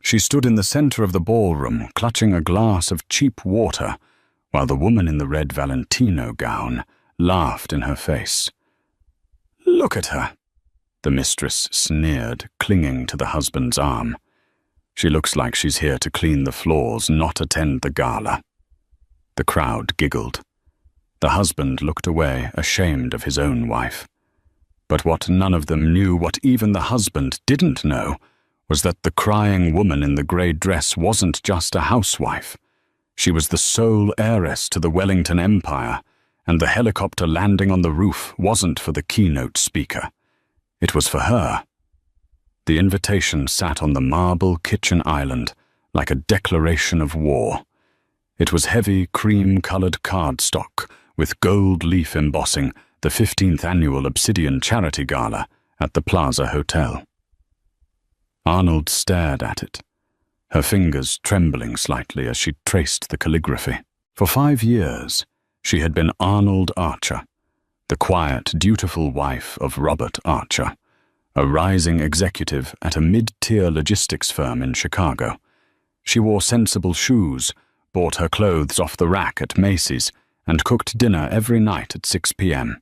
She stood in the center of the ballroom, clutching a glass of cheap water, while the woman in the red Valentino gown laughed in her face. "Look at her," the mistress sneered, clinging to the husband's arm. "She looks like she's here to clean the floors, not attend the gala." The crowd giggled. The husband looked away, ashamed of his own wife. But what none of them knew, what even the husband didn't know, was that the crying woman in the grey dress wasn't just a housewife. She was the sole heiress to the Wellington Empire, and the helicopter landing on the roof wasn't for the keynote speaker. It was for her. The invitation sat on the marble kitchen island like a declaration of war. It was heavy, cream-colored cardstock with gold leaf embossing, the 15th annual Obsidian Charity Gala at the Plaza Hotel. Arnold stared at it, her fingers trembling slightly as she traced the calligraphy. For 5 years, she had been Arnold Archer, the quiet, dutiful wife of Robert Archer, a rising executive at a mid-tier logistics firm in Chicago. She wore sensible shoes, bought her clothes off the rack at Macy's, and cooked dinner every night at 6 p.m.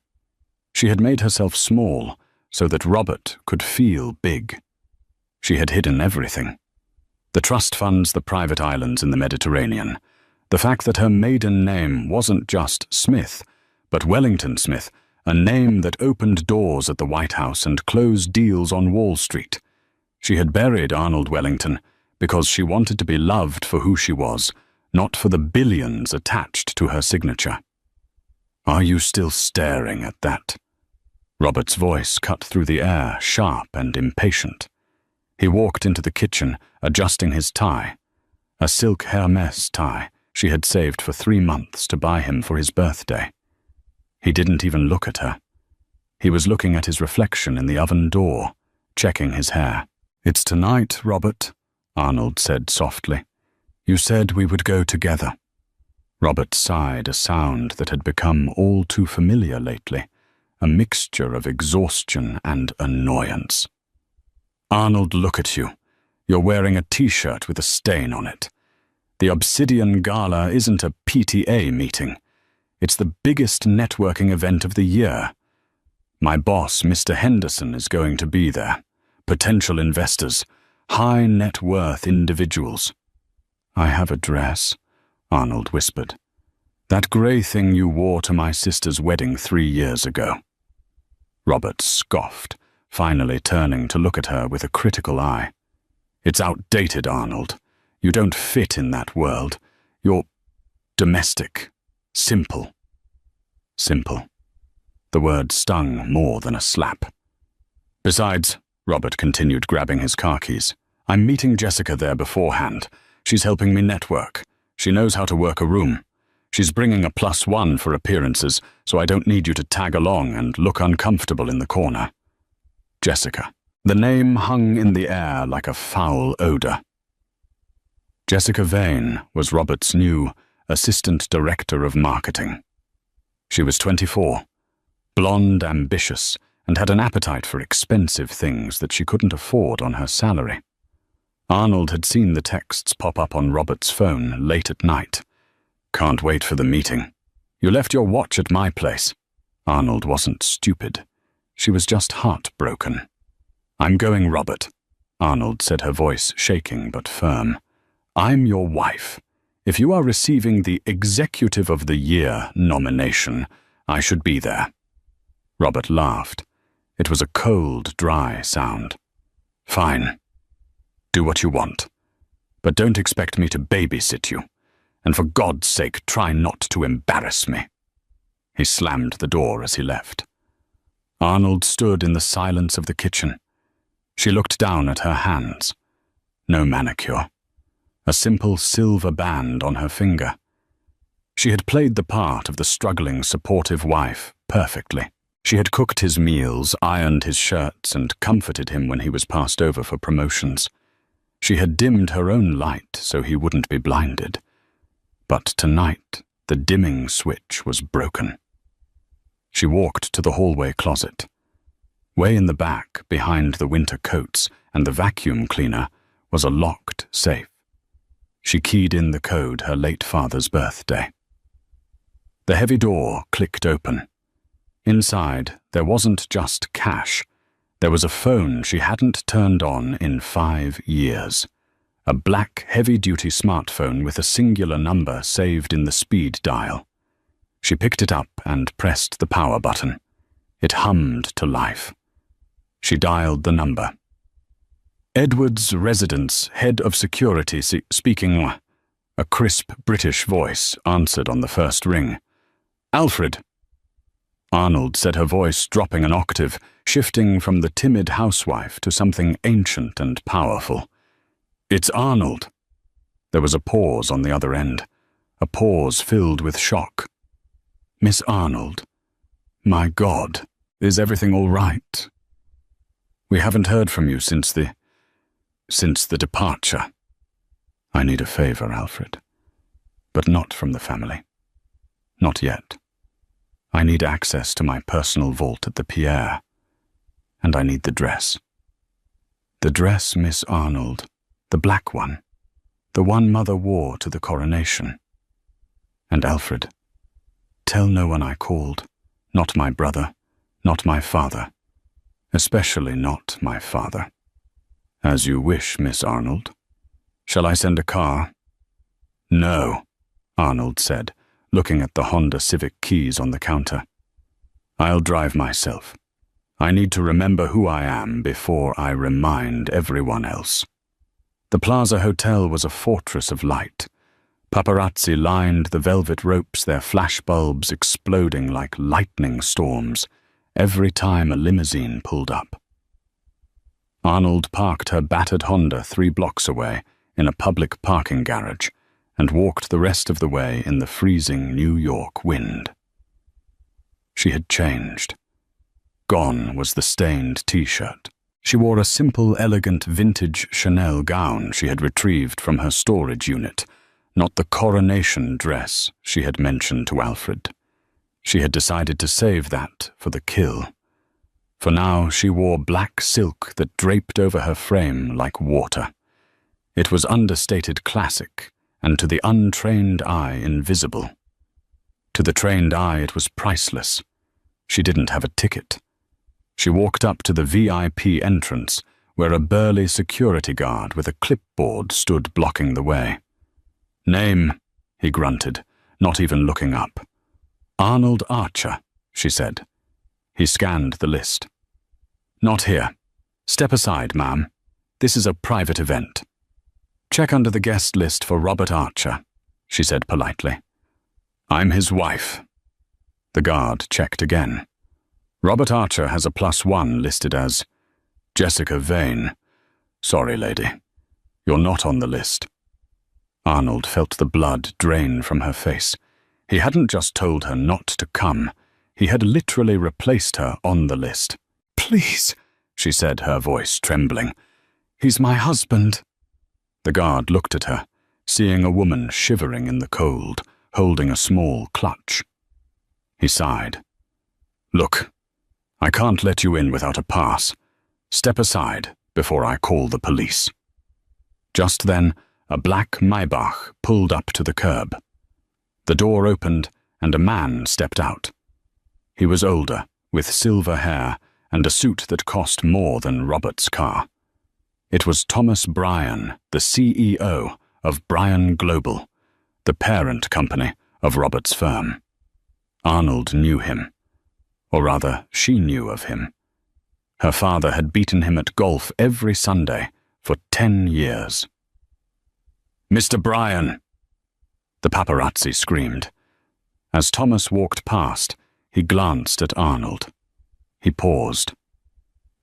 She had made herself small so that Robert could feel big. She had hidden everything. The trust funds, the private islands in the Mediterranean, the fact that her maiden name wasn't just Smith, but Wellington Smith, a name that opened doors at the White House and closed deals on Wall Street. She had buried Arnold Wellington because she wanted to be loved for who she was, not for the billions attached to her signature. "Are you still staring at that?" Robert's voice cut through the air, sharp and impatient. He walked into the kitchen, adjusting his tie, a silk Hermes tie she had saved for 3 months to buy him for his birthday. He didn't even look at her. He was looking at his reflection in the oven door, checking his hair. "It's tonight, Robert," Arnold said softly. "You said we would go together." Robert sighed, a sound that had become all too familiar lately, a mixture of exhaustion and annoyance. "Arnold, look at you. You're wearing a t-shirt with a stain on it. The Obsidian Gala isn't a PTA meeting. It's the biggest networking event of the year. My boss, Mr. Henderson, is going to be there. Potential investors, high net worth individuals." "I have a dress," Arnold whispered. "That grey thing you wore to my sister's wedding 3 years ago." Robert scoffed, finally turning to look at her with a critical eye. "It's outdated, Arnold. You don't fit in that world. You're domestic, simple." Simple. The word stung more than a slap. "Besides," Robert continued, grabbing his car keys, "I'm meeting Jessica there beforehand. She's helping me network. She knows how to work a room. She's bringing a +1 for appearances, so I don't need you to tag along and look uncomfortable in the corner." Jessica. The name hung in the air like a foul odor. Jessica Vane was Robert's new assistant director of marketing. She was 24, blonde, ambitious, and had an appetite for expensive things that she couldn't afford on her salary. Arnold had seen the texts pop up on Robert's phone late at night. "Can't wait for the meeting. You left your watch at my place." Arnold wasn't stupid. She was just heartbroken. "I'm going, Robert," Arnold said, her voice shaking but firm. "I'm your wife. If you are receiving the Executive of the Year nomination, I should be there." Robert laughed. It was a cold, dry sound. "Fine. Do what you want. But don't expect me to babysit you. And for God's sake, try not to embarrass me." He slammed the door as he left. Arnold stood in the silence of the kitchen. She looked down at her hands. No manicure. A simple silver band on her finger. She had played the part of the struggling, supportive wife perfectly. She had cooked his meals, ironed his shirts, and comforted him when he was passed over for promotions. She had dimmed her own light so he wouldn't be blinded. But tonight, the dimming switch was broken. She walked to the hallway closet. Way in the back, behind the winter coats and the vacuum cleaner, was a locked safe. She keyed in the code, her late father's birthday. The heavy door clicked open. Inside, there wasn't just cash. There was a phone she hadn't turned on in 5 years. A black, heavy-duty smartphone with a singular number saved in the speed dial. She picked it up and pressed the power button. It hummed to life. She dialed the number. Edward's residence, head of security speaking. A crisp British voice answered on the first ring. Alfred. Arnold said, her voice dropping an octave, shifting from the timid housewife to something ancient and powerful. It's Arnold. There was a pause on the other end, a pause filled with shock. Miss Arnold. My God, is everything all right? We haven't heard from you since the departure. I need a favor, Alfred, but not from the family. Not yet. I need access to my personal vault at the Pierre, and I need the dress. The dress, Miss Arnold, the black one, the one Mother wore to the coronation. And Alfred, tell no one I called, not my brother, not my father, especially not my father. As you wish, Miss Arnold. Shall I send a car? No, Arnold said, looking at the Honda Civic keys on the counter. I'll drive myself. I need to remember who I am before I remind everyone else. The Plaza Hotel was a fortress of light. Paparazzi lined the velvet ropes, their flashbulbs exploding like lightning storms every time a limousine pulled up. Arnold parked her battered Honda 3 blocks away in a public parking garage and walked the rest of the way in the freezing New York wind. She had changed. Gone was the stained T-shirt. She wore a simple, elegant, vintage Chanel gown she had retrieved from her storage unit, not the coronation dress she had mentioned to Alfred. She had decided to save that for the kill. For now she wore black silk that draped over her frame like water. It was understated classic, and to the untrained eye invisible. To the trained eye it was priceless. She didn't have a ticket. She walked up to the VIP entrance, where a burly security guard with a clipboard stood blocking the way. Name, he grunted, not even looking up. Arnold Archer, she said. He scanned the list. Not here. Step aside, ma'am. This is a private event. Check under the guest list for Robert Archer, she said politely. I'm his wife. The guard checked again. Robert Archer has a +1 listed as Jessica Vane. Sorry, lady. You're not on the list. Arnold felt the blood drain from her face. He hadn't just told her not to come. He had literally replaced her on the list. Please, she said, her voice trembling. He's my husband. The guard looked at her, seeing a woman shivering in the cold, holding a small clutch. He sighed. Look, I can't let you in without a pass. Step aside before I call the police. Just then, a black Maybach pulled up to the curb. The door opened and a man stepped out. He was older, with silver hair and a suit that cost more than Robert's car. It was Thomas Bryan, the CEO of Bryan Global, the parent company of Robert's firm. Arnold knew him, or rather, she knew of him. Her father had beaten him at golf every Sunday for 10 years. Mr. Bryan! The paparazzi screamed. As Thomas walked past, he glanced at Arnold. He paused.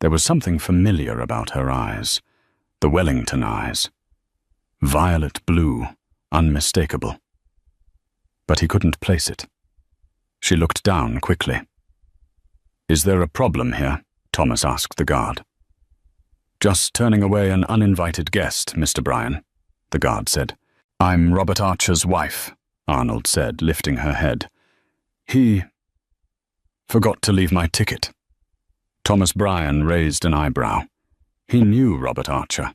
There was something familiar about her eyes. The Wellington eyes. Violet blue, unmistakable. But he couldn't place it. She looked down quickly. Is there a problem here? Thomas asked the guard. Just turning away an uninvited guest, Mr. Bryan, the guard said. I'm Robert Archer's wife, Arnold said, lifting her head. He forgot to leave my ticket. Thomas Bryan raised an eyebrow. He knew Robert Archer.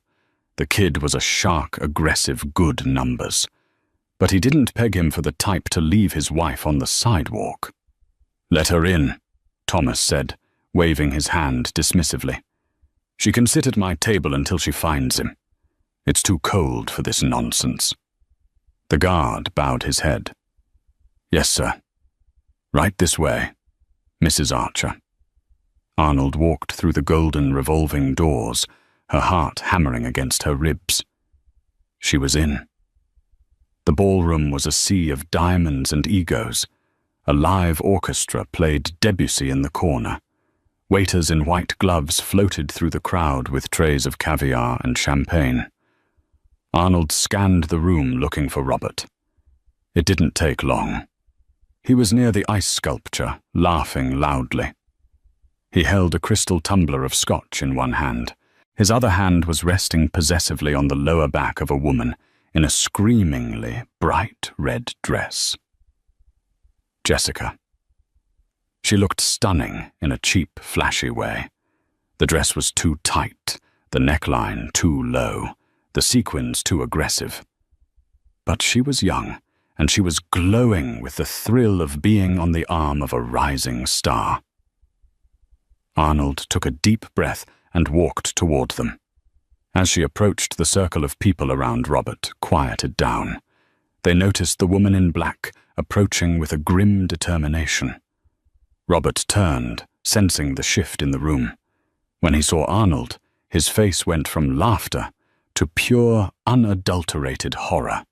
The kid was a shark, aggressive, good numbers. But he didn't peg him for the type to leave his wife on the sidewalk. "Let her in," Thomas said, waving his hand dismissively. "She can sit at my table until she finds him. It's too cold for this nonsense." The guard bowed his head. "Yes, sir. Right this way, Mrs. Archer." Arnold walked through the golden revolving doors, her heart hammering against her ribs. She was in. The ballroom was a sea of diamonds and egos. A live orchestra played Debussy in the corner. Waiters in white gloves floated through the crowd with trays of caviar and champagne. Arnold scanned the room looking for Robert. It didn't take long. He was near the ice sculpture, laughing loudly. He held a crystal tumbler of scotch in one hand. His other hand was resting possessively on the lower back of a woman in a screamingly bright red dress. Jessica. She looked stunning in a cheap, flashy way. The dress was too tight, the neckline too low, the sequins too aggressive. But she was young, and she was glowing with the thrill of being on the arm of a rising star. Arnold took a deep breath and walked toward them. As she approached, the circle of people around Robert quieted down. They noticed the woman in black approaching with a grim determination. Robert turned, sensing the shift in the room. When he saw Arnold, his face went from laughter to pure, unadulterated horror.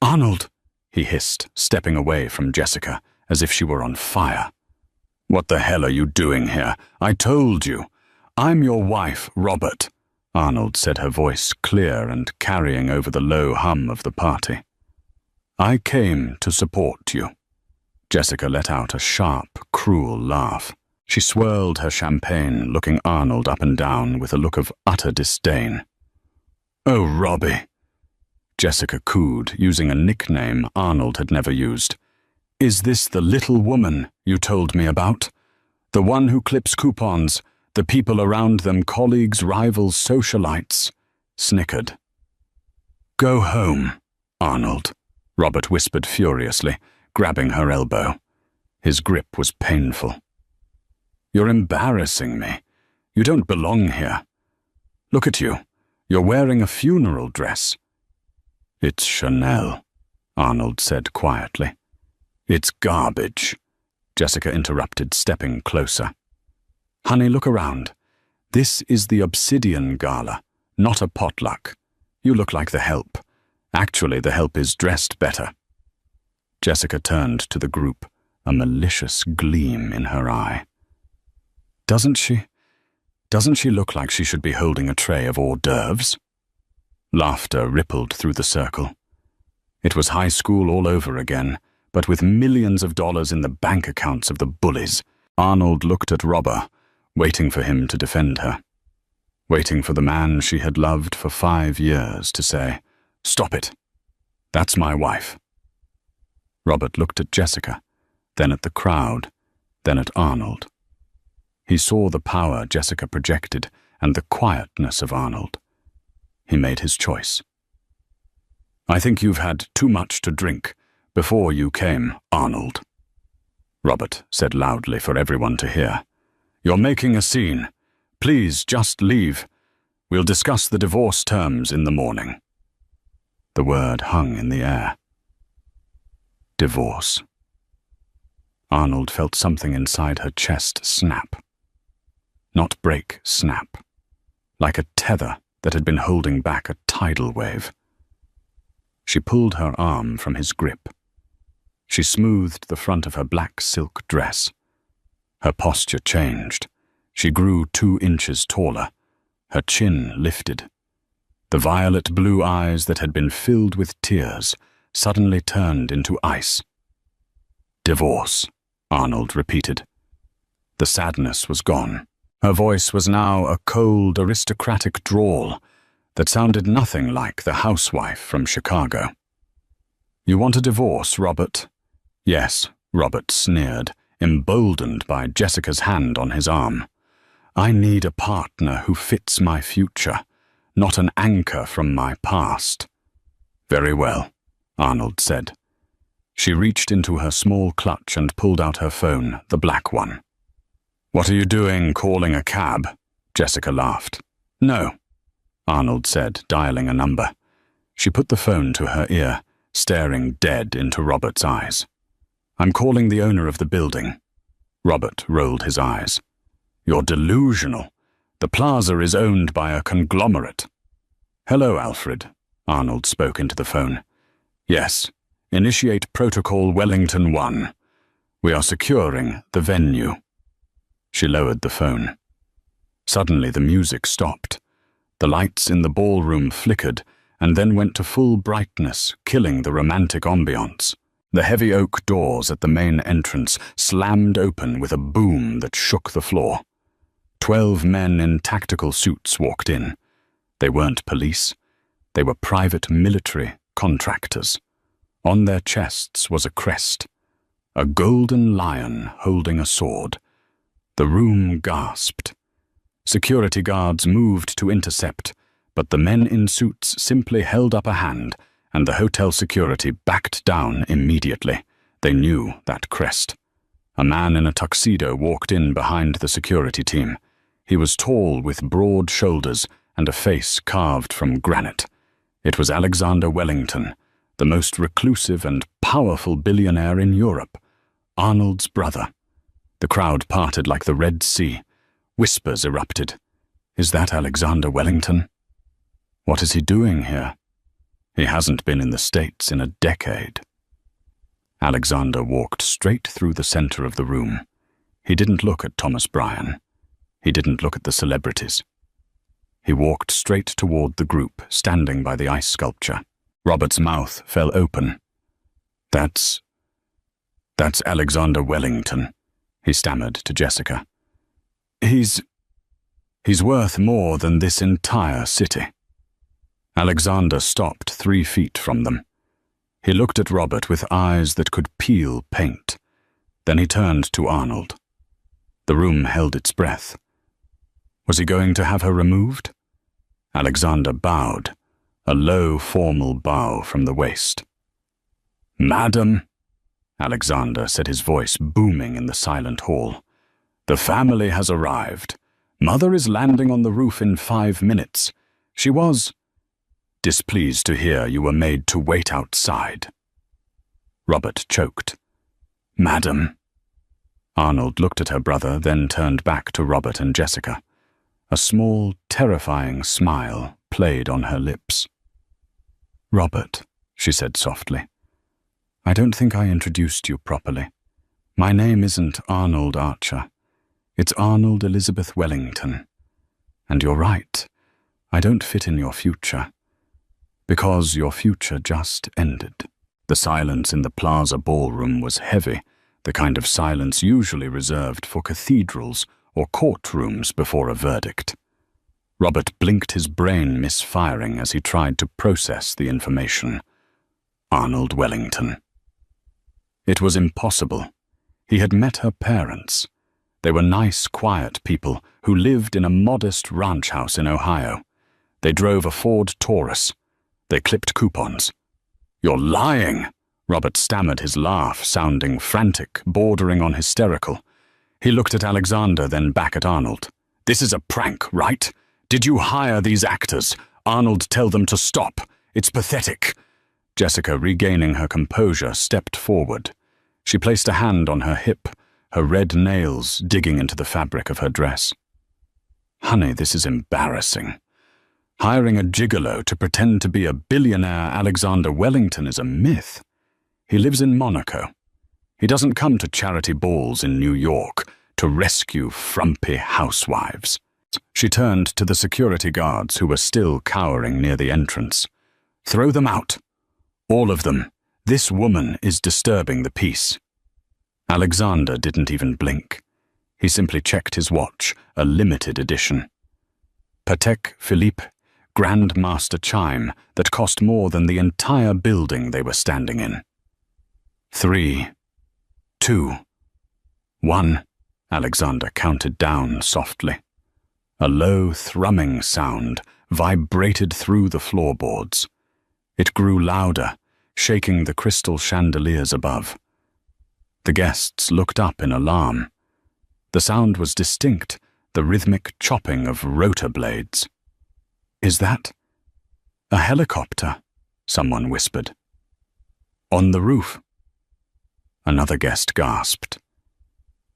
"Arnold!" he hissed, stepping away from Jessica, as if she were on fire. "What the hell are you doing here? I told you. I'm your wife, Robert," Arnold said, her voice clear and carrying over the low hum of the party. "I came to support you." Jessica let out a sharp, cruel laugh. She swirled her champagne, looking Arnold up and down with a look of utter disdain. "Oh, Robbie," Jessica cooed, using a nickname Arnold had never used. "Is this the little woman you told me about? The one who clips coupons, the people around them colleagues, rivals, socialites?" Snickered. "Go home, Arnold," Robert whispered furiously, grabbing her elbow. His grip was painful. "You're embarrassing me. You don't belong here. Look at you. You're wearing a funeral dress." "It's Chanel," Arnold said quietly. "It's garbage," Jessica interrupted, stepping closer. "Honey, look around. This is the Obsidian Gala, not a potluck. You look like the help. Actually, the help is dressed better." Jessica turned to the group, a malicious gleam in her eye. Doesn't she look like she should be holding a tray of hors d'oeuvres?" Laughter rippled through the circle. It was high school all over again, but with millions of dollars in the bank accounts of the bullies. Arnold looked at Robber, waiting for him to defend her. Waiting for the man she had loved for 5 years to say, "Stop it. That's my wife." Robert looked at Jessica, then at the crowd, then at Arnold. He saw the power Jessica projected and the quietness of Arnold. He made his choice. "I think you've had too much to drink before you came, Arnold," Robert said loudly for everyone to hear. "You're making a scene. Please just leave. We'll discuss the divorce terms in the morning." The word hung in the air. Divorce. Arnold felt something inside her chest snap. Not break, snap. Like a tether that had been holding back a tidal wave. She pulled her arm from his grip. She smoothed the front of her black silk dress. Her posture changed. She grew 2 inches taller. Her chin lifted. The violet blue eyes that had been filled with tears suddenly turned into ice. "Divorce," Arnold repeated. The sadness was gone. Her voice was now a cold, aristocratic drawl that sounded nothing like the housewife from Chicago. "You want a divorce, Robert?" "Yes," Robert sneered, emboldened by Jessica's hand on his arm. "I need a partner who fits my future, not an anchor from my past. Very well, Arnold said. She reached into her small clutch and pulled out her phone, the black one. What are you doing calling a cab? Jessica laughed. No, Arnold said, dialing a number. She put the phone to her ear, staring dead into Robert's eyes. I'm calling the owner of the building. Robert rolled his eyes. You're delusional. The plaza is owned by a conglomerate. Hello, Alfred, Arnold spoke into the phone. Yes, initiate Protocol Wellington 1. We are securing the venue. She lowered the phone. Suddenly the music stopped. The lights in the ballroom flickered and then went to full brightness, killing the romantic ambiance. The heavy oak doors at the main entrance slammed open with a boom that shook the floor. 12 men in tactical suits walked in. They weren't police. They were private military contractors. On their chests was a crest, a golden lion holding a sword. The room gasped. Security guards moved to intercept, but the men in suits simply held up a hand, and the hotel security backed down immediately. They knew that crest. A man in a tuxedo walked in behind the security team. He was tall with broad shoulders and a face carved from granite. It was Alexander Wellington, the most reclusive and powerful billionaire in Europe, Arnold's brother. The crowd parted like the Red Sea. Whispers erupted. Is that Alexander Wellington? What is he doing here? He hasn't been in the States in a decade. Alexander walked straight through the center of the room. He didn't look at Thomas Bryan. He didn't look at the celebrities. He walked straight toward the group standing by the ice sculpture. Robert's mouth fell open. That's Alexander Wellington, he stammered to Jessica. He's worth more than this entire city. Alexander stopped 3 feet from them. He looked at Robert with eyes that could peel paint. Then he turned to Arnold. The room held its breath. Was he going to have her removed? Alexander bowed, a low, formal bow from the waist. Madam, Alexander said, his voice booming in the silent hall. The family has arrived. Mother is landing on the roof in 5 minutes. She was displeased to hear you were made to wait outside. Robert choked. Madam. Arnold looked at her brother, then turned back to Robert and Jessica. A small, terrifying smile played on her lips. Robert, she said softly, I don't think I introduced you properly. My name isn't Arnold Archer. It's Arnold Elizabeth Wellington. And you're right, I don't fit in your future. Because your future just ended. The silence in the plaza ballroom was heavy, the kind of silence usually reserved for cathedrals or courtrooms before a verdict. Robert blinked, his brain misfiring as he tried to process the information. Arnold Wellington. It was impossible. He had met her parents. They were nice, quiet people who lived in a modest ranch house in Ohio. They drove a Ford Taurus. They clipped coupons. You're lying, Robert stammered, his laugh sounding frantic, bordering on hysterical. He looked at Alexander, then back at Arnold. This is a prank, right? Did you hire these actors? Arnold, tell them to stop. It's pathetic. Jessica, regaining her composure, stepped forward. She placed a hand on her hip, her red nails digging into the fabric of her dress. Honey, this is embarrassing. Hiring a gigolo to pretend to be a billionaire Alexander Wellington is a myth. He lives in Monaco. He doesn't come to charity balls in New York to rescue frumpy housewives. She turned to the security guards who were still cowering near the entrance. Throw them out. All of them. This woman is disturbing the peace. Alexander didn't even blink. He simply checked his watch, a limited edition. Patek Philippe Grandmaster chime that cost more than the entire building they were standing in. 3, 2, 1, Alexander counted down softly. A low thrumming sound vibrated through the floorboards. It grew louder, shaking the crystal chandeliers above. The guests looked up in alarm. The sound was distinct, the rhythmic chopping of rotor blades. "Is that a helicopter?" someone whispered. "On the roof." Another guest gasped.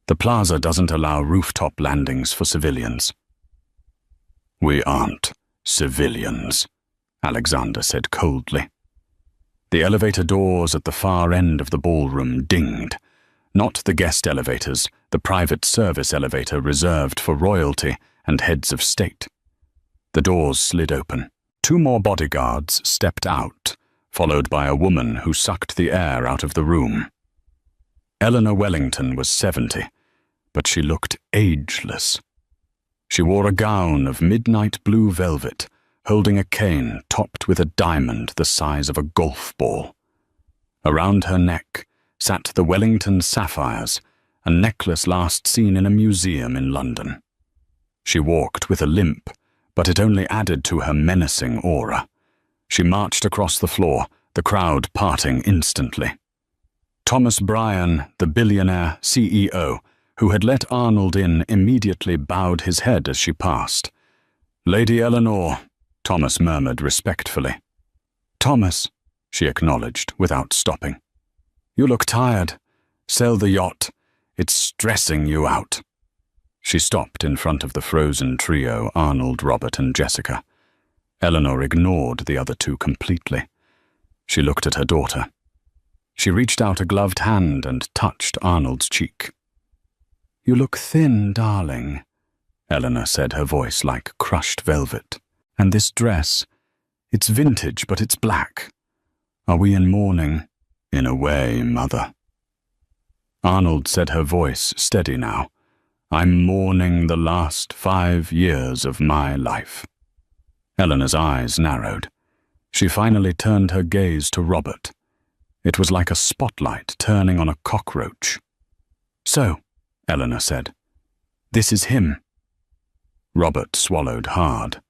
"The plaza doesn't allow rooftop landings for civilians." "We aren't civilians," Alexander said coldly. The elevator doors at the far end of the ballroom dinged. Not the guest elevators, the private service elevator reserved for royalty and heads of state. The doors slid open. 2 more bodyguards stepped out, followed by a woman who sucked the air out of the room. Eleanor Wellington was 70, but she looked ageless. She wore a gown of midnight blue velvet, holding a cane topped with a diamond the size of a golf ball. Around her neck sat the Wellington sapphires, a necklace last seen in a museum in London. She walked with a limp, but it only added to her menacing aura. She marched across the floor, the crowd parting instantly. Thomas Bryan, the billionaire CEO, who had let Arnold in, immediately bowed his head as she passed. "Lady Eleanor," Thomas murmured respectfully. "Thomas," she acknowledged without stopping. "You look tired. Sell the yacht. It's stressing you out." She stopped in front of the frozen trio, Arnold, Robert, and Jessica. Eleanor ignored the other 2 completely. She looked at her daughter. She reached out a gloved hand and touched Arnold's cheek. "You look thin, darling," Eleanor said, her voice like crushed velvet. "And this dress, it's vintage, but it's black. Are we in mourning?" "In a way, Mother." Arnold said, her voice steady now. "I'm mourning the last 5 years of my life." Eleanor's eyes narrowed. She finally turned her gaze to Robert. It was like a spotlight turning on a cockroach. "So," Eleanor said, "this is him." Robert swallowed hard.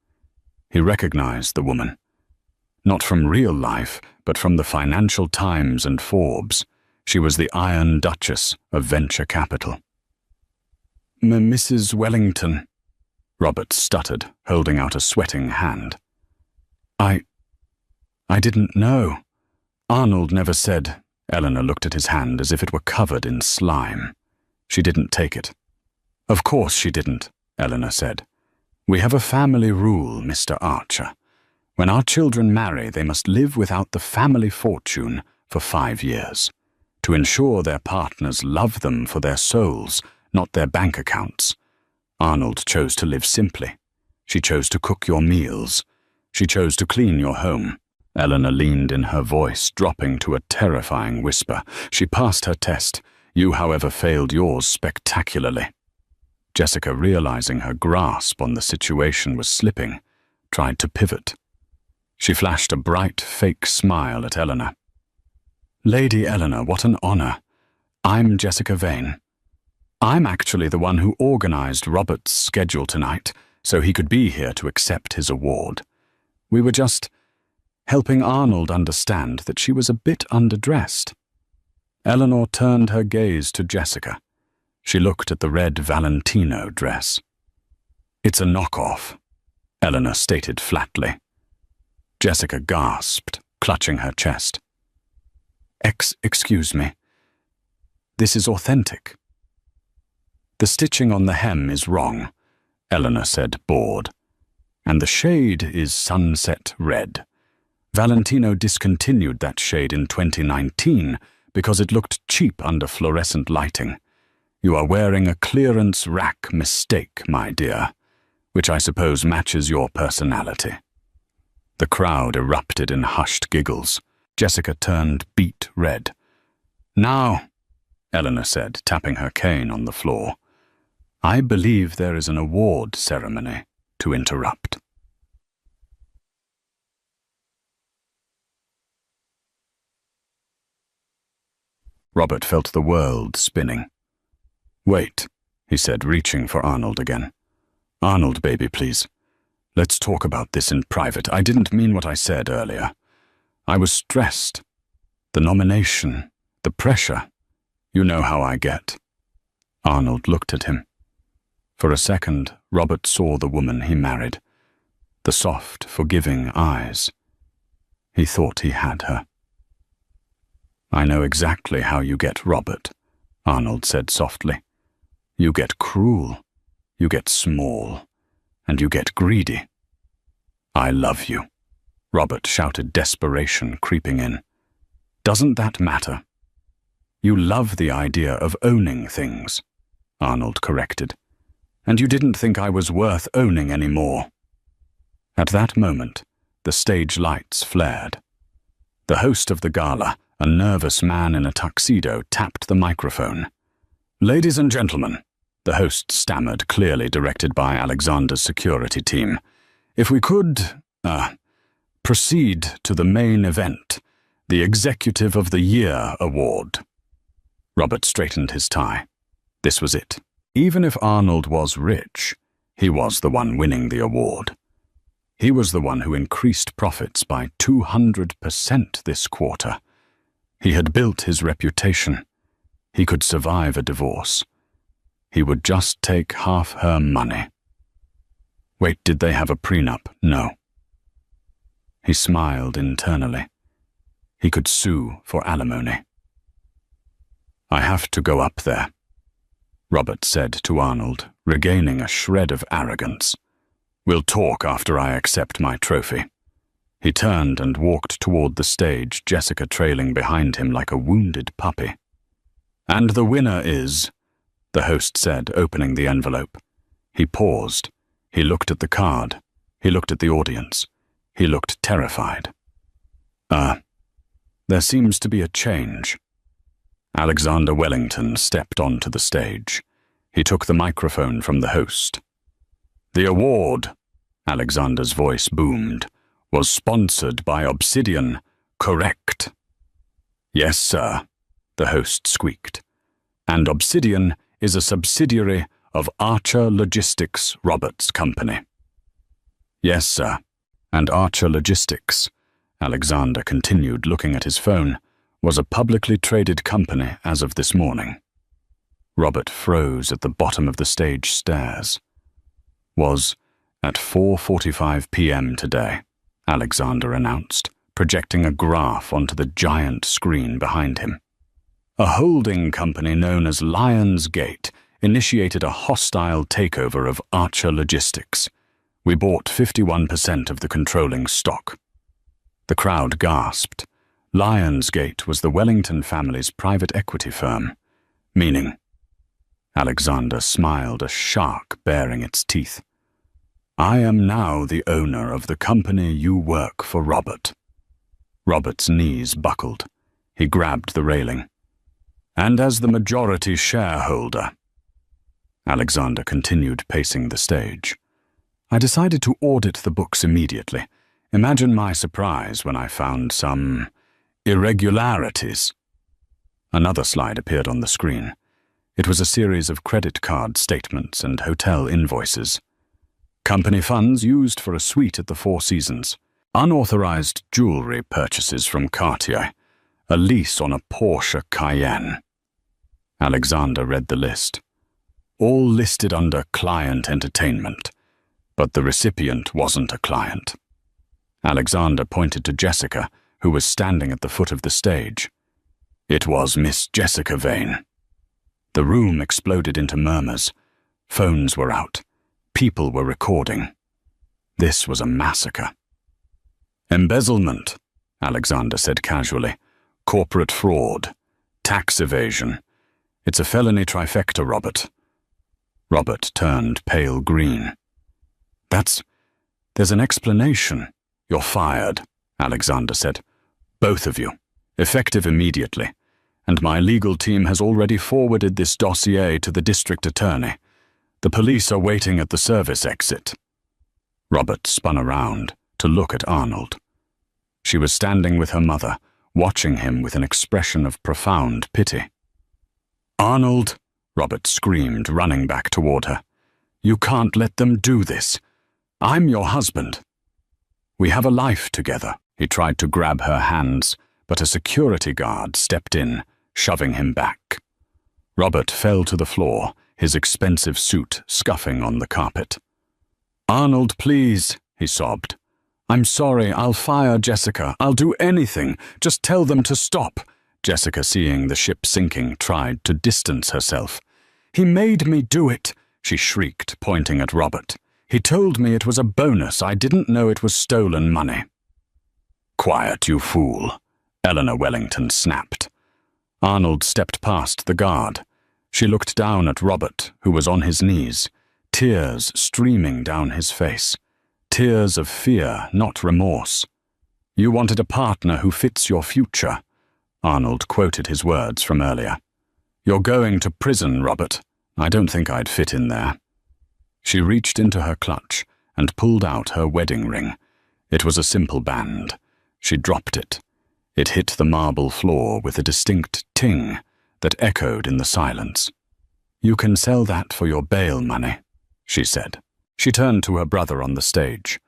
He recognized the woman. Not from real life, but from the Financial Times and Forbes. She was the Iron Duchess of venture capital. "Mrs. Wellington," Robert stuttered, holding out a sweating hand. I didn't know. Arnold never said." Eleanor looked at his hand as if it were covered in slime. She didn't take it. "Of course she didn't," Eleanor said. "We have a family rule, Mr. Archer. When our children marry, they must live without the family fortune for 5 years, to ensure their partners love them for their souls, not their bank accounts. Arnold chose to live simply. She chose to cook your meals. She chose to clean your home." Eleanor leaned in, her voice dropping to a terrifying whisper. "She passed her test. You, however, failed yours spectacularly." Jessica, realizing her grasp on the situation was slipping, tried to pivot. She flashed a bright, fake smile at Eleanor. "Lady Eleanor, what an honor. I'm Jessica Vane. I'm actually the one who organized Robert's schedule tonight, so he could be here to accept his award. We were just helping Arnold understand that she was a bit underdressed." Eleanor turned her gaze to Jessica. She looked at the red Valentino dress. "It's a knockoff," Eleanor stated flatly. Jessica gasped, clutching her chest. Excuse me. This is authentic." "The stitching on the hem is wrong," Eleanor said, bored. "And the shade is sunset red. Valentino discontinued that shade in 2019 because it looked cheap under fluorescent lighting. You are wearing a clearance rack mistake, my dear, which I suppose matches your personality." The crowd erupted in hushed giggles. Jessica turned beet red. "Now," Eleanor said, tapping her cane on the floor, "I believe there is an award ceremony to interrupt." Robert felt the world spinning. "Wait," he said, reaching for Arnold again. "Arnold, baby, please. Let's talk about this in private. I didn't mean what I said earlier. I was stressed. The nomination, the pressure. You know how I get." Arnold looked at him. For a second, Robert saw the woman he married, the soft, forgiving eyes. He thought he had her. "I know exactly how you get, Robert," Arnold said softly. "You get cruel, you get small, and you get greedy." "I love you," Robert shouted, desperation creeping in. "Doesn't that matter?" "You love the idea of owning things," Arnold corrected. "And you didn't think I was worth owning anymore." At that moment, the stage lights flared. The host of the gala, a nervous man in a tuxedo, tapped the microphone. "Ladies and gentlemen," the host stammered, clearly directed by Alexander's security team, "if we could, proceed to the main event, the Executive of the Year award." Robert straightened his tie. This was it. Even if Arnold was rich, he was the one winning the award. He was the one who increased profits by 200% this quarter. He had built his reputation. He could survive a divorce. He would just take half her money. Wait, did they have a prenup? No. He smiled internally. He could sue for alimony. "I have to go up there," Robert said to Arnold, regaining a shred of arrogance. "We'll talk after I accept my trophy." He turned and walked toward the stage, Jessica trailing behind him like a wounded puppy. "And the winner is," the host said, opening the envelope. He paused. He looked at the card. He looked at the audience. He looked terrified. There seems to be a change." Alexander Wellington stepped onto the stage. He took the microphone from the host. "The award," Alexander's voice boomed, "was sponsored by Obsidian, correct?" "Yes, sir," the host squeaked. "And Obsidian is a subsidiary of Archer Logistics, Robert's company." "Yes, sir. And Archer Logistics," Alexander continued, looking at his phone, "was a publicly traded company as of this morning." Robert froze at the bottom of the stage stairs. "Was at 4:45 p.m. today," Alexander announced, projecting a graph onto the giant screen behind him. "A holding company known as Lionsgate initiated a hostile takeover of Archer Logistics. We bought 51% of the controlling stock." The crowd gasped. Lionsgate was the Wellington family's private equity firm. "Meaning?" Alexander smiled, a shark baring its teeth. "I am now the owner of the company you work for, Robert." Robert's knees buckled. He grabbed the railing. "And as the majority shareholder," Alexander continued pacing the stage, "I decided to audit the books immediately. Imagine my surprise when I found some irregularities." Another slide appeared on the screen. It was a series of credit card statements and hotel invoices. Company funds used for a suite at the Four Seasons. Unauthorized jewelry purchases from Cartier. A lease on a Porsche Cayenne. Alexander read the list. All listed under client entertainment, but the recipient wasn't a client. Alexander pointed to Jessica, who was standing at the foot of the stage. It was Miss Jessica Vane. The room exploded into murmurs. Phones were out. People were recording. This was a massacre. "Embezzlement," Alexander said casually. "Corporate fraud. Tax evasion. It's a felony trifecta, Robert." Robert turned pale green. There's an explanation." "You're fired," Alexander said. "Both of you. Effective immediately. And my legal team has already forwarded this dossier to the district attorney. The police are waiting at the service exit." Robert spun around to look at Arnold. She was standing with her mother, watching him with an expression of profound pity. "Arnold," Robert screamed, running back toward her. "You can't let them do this. I'm your husband. We have a life together." He tried to grab her hands, but a security guard stepped in, shoving him back. Robert fell to the floor, his expensive suit scuffing on the carpet. "Arnold, please," he sobbed. "I'm sorry, I'll fire Jessica. I'll do anything. Just tell them to stop." Jessica, seeing the ship sinking, tried to distance herself. "He made me do it," she shrieked, pointing at Robert. "He told me it was a bonus. I didn't know it was stolen money." "Quiet, you fool," Eleanor Wellington snapped. Arnold stepped past the guard. She looked down at Robert, who was on his knees, tears streaming down his face. Tears of fear, not remorse. "You wanted a partner who fits your future." Arnold quoted his words from earlier. "You're going to prison, Robert. I don't think I'd fit in there." She reached into her clutch and pulled out her wedding ring. It was a simple band. She dropped it. It hit the marble floor with a distinct ting that echoed in the silence. "You can sell that for your bail money," she said. She turned to her brother on the stage.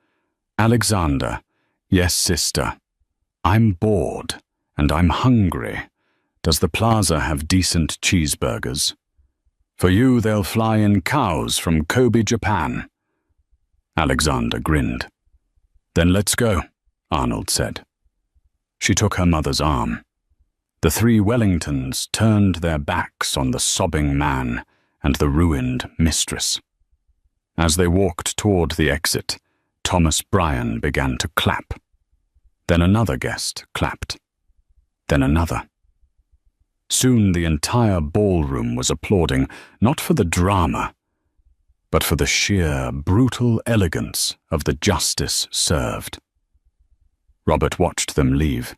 "Alexander, yes, sister. I'm bored, and I'm hungry. Does the plaza have decent cheeseburgers? For you, they'll fly in cows from Kobe, Japan." Alexander grinned. "Then let's go," Arnold said. She took her mother's arm. The three Wellingtons turned their backs on the sobbing man and the ruined mistress. As they walked toward the exit, Thomas Bryan began to clap. Then another guest clapped. Then another. Soon the entire ballroom was applauding, not for the drama, but for the sheer, brutal elegance of the justice served. Robert watched them leave.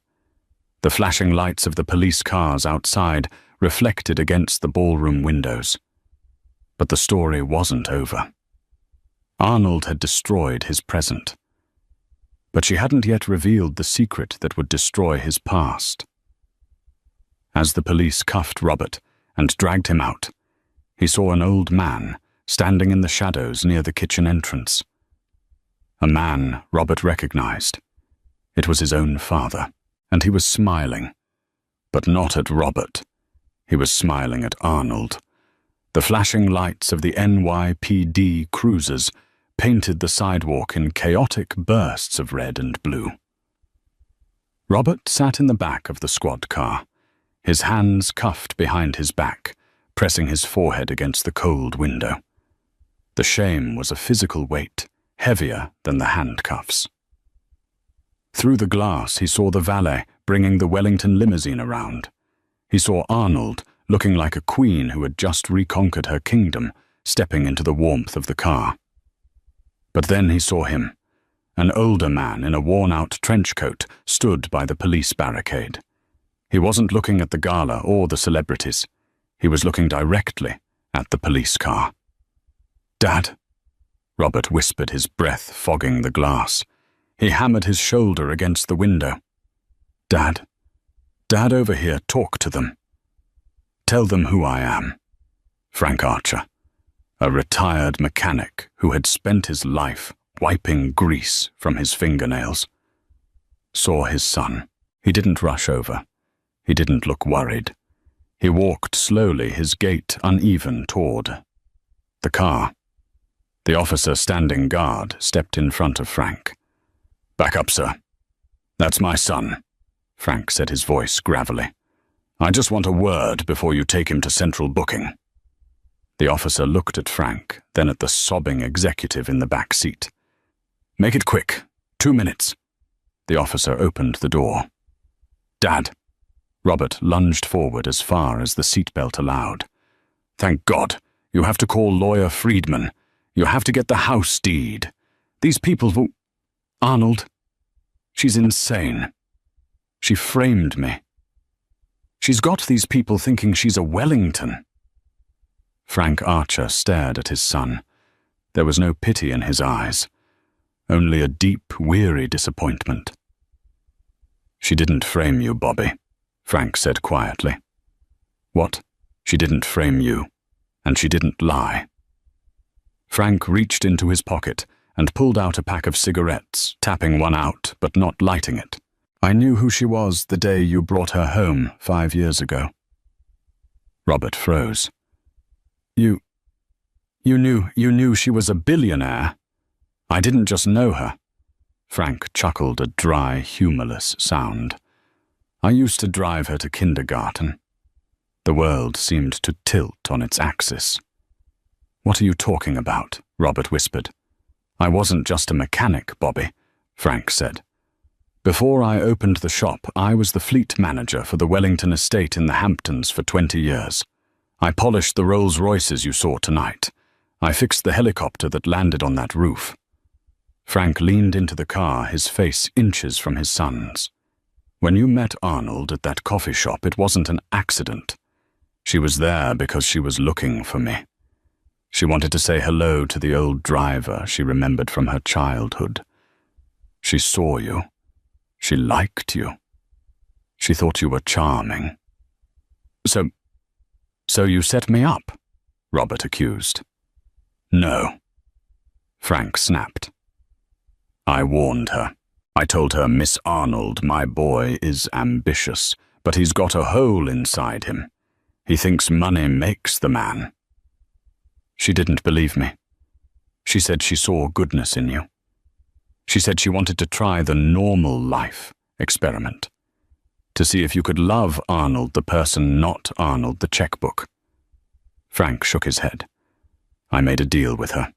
The flashing lights of the police cars outside reflected against the ballroom windows. But the story wasn't over. Arnold had destroyed his present. But she hadn't yet revealed the secret that would destroy his past. As the police cuffed Robert and dragged him out, he saw an old man standing in the shadows near the kitchen entrance. A man Robert recognized. It was his own father, and he was smiling. But not at Robert. He was smiling at Arnold. The flashing lights of the NYPD cruisers painted the sidewalk in chaotic bursts of red and blue. Robert sat in the back of the squad car, his hands cuffed behind his back, pressing his forehead against the cold window. The shame was a physical weight, heavier than the handcuffs. Through the glass, he saw the valet bringing the Wellington limousine around. He saw Arnold, looking like a queen who had just reconquered her kingdom, stepping into the warmth of the car. But then he saw him. An older man in a worn-out trench coat stood by the police barricade. He wasn't looking at the gala or the celebrities. He was looking directly at the police car. "Dad," Robert whispered, his breath fogging the glass. He hammered his shoulder against the window. "Dad, Dad, over here, talk to them. Tell them who I am. Frank Archer, a retired mechanic who had spent his life wiping grease from his fingernails." Saw his son. He didn't rush over. He didn't look worried. He walked slowly, his gait uneven, toward the car. The officer standing guard stepped in front of Frank. "Back up, sir. That's my son," Frank said, his voice gravelly. "I just want a word before you take him to central booking." The officer looked at Frank, then at the sobbing executive in the back seat. "Make it quick. 2 minutes." The officer opened the door. "Dad." Robert lunged forward as far as the seatbelt allowed. "Thank God. You have to call Lawyer Friedman. You have to get the house deed. These people will... Arnold, she's insane. She framed me. She's got these people thinking she's a Wellington." Frank Archer stared at his son. There was no pity in his eyes, only a deep, weary disappointment. "She didn't frame you, Bobby," Frank said quietly. "What? She didn't frame you, and she didn't lie." Frank reached into his pocket and pulled out a pack of cigarettes, tapping one out but not lighting it. I knew who she was the day you brought her home 5 years ago. Robert froze. You knew she was a billionaire? I didn't just know her. Frank chuckled a dry, humorless sound. I used to drive her to kindergarten. The world seemed to tilt on its axis. What are you talking about? Robert whispered. I wasn't just a mechanic, Bobby, Frank said. Before I opened the shop, I was the fleet manager for the Wellington estate in the Hamptons for 20 years. I polished the Rolls-Royces you saw tonight. I fixed the helicopter that landed on that roof. Frank leaned into the car, his face inches from his son's. When you met Arnold at that coffee shop, it wasn't an accident. She was there because she was looking for me. She wanted to say hello to the old driver she remembered from her childhood. She saw you. She liked you. She thought you were charming. So you set me up? Robert accused. No. Frank snapped. I warned her. I told her, Miss Arnold, my boy is ambitious, but he's got a hole inside him. He thinks money makes the man. She didn't believe me. She said she saw goodness in you. She said she wanted to try the normal life experiment, to see if you could love Arnold the person, not Arnold the checkbook. Frank shook his head. I made a deal with her.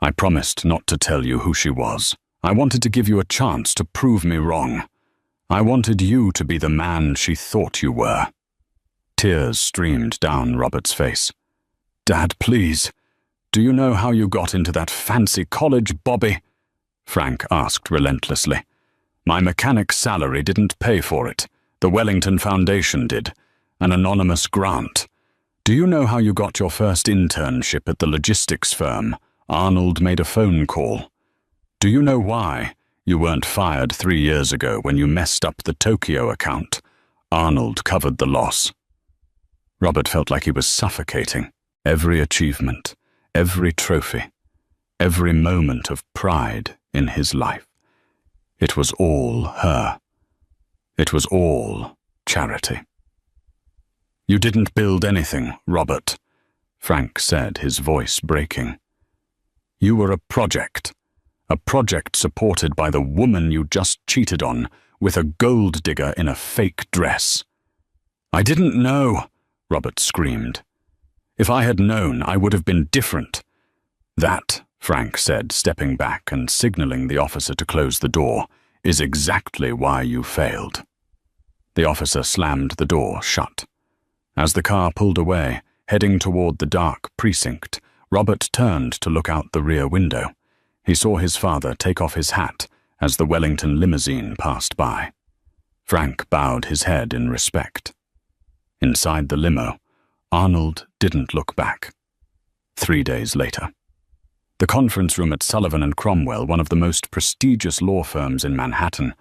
I promised not to tell you who she was. I wanted to give you a chance to prove me wrong. I wanted you to be the man she thought you were. Tears streamed down Robert's face. Dad, please. Do you know how you got into that fancy college, Bobby? Frank asked relentlessly. My mechanic's salary didn't pay for it. The Wellington Foundation did. An anonymous grant. Do you know how you got your first internship at the logistics firm? Arnold made a phone call. Do you know why you weren't fired 3 years ago when you messed up the Tokyo account? Arnold covered the loss. Robert felt like he was suffocating. Every achievement, every trophy, every moment of pride in his life. It was all her. It was all charity. You didn't build anything, Robert, Frank said, his voice breaking. You were a project supported by the woman you just cheated on with a gold digger in a fake dress. I didn't know, Robert screamed. If I had known, I would have been different. That, Frank said, stepping back and signaling the officer to close the door, is exactly why you failed. The officer slammed the door shut. As the car pulled away, heading toward the dark precinct, Robert turned to look out the rear window. He saw his father take off his hat as the Wellington limousine passed by. Frank bowed his head in respect. Inside the limo, Arnold didn't look back. 3 days later. The conference room at Sullivan & Cromwell, one of the most prestigious law firms in Manhattan,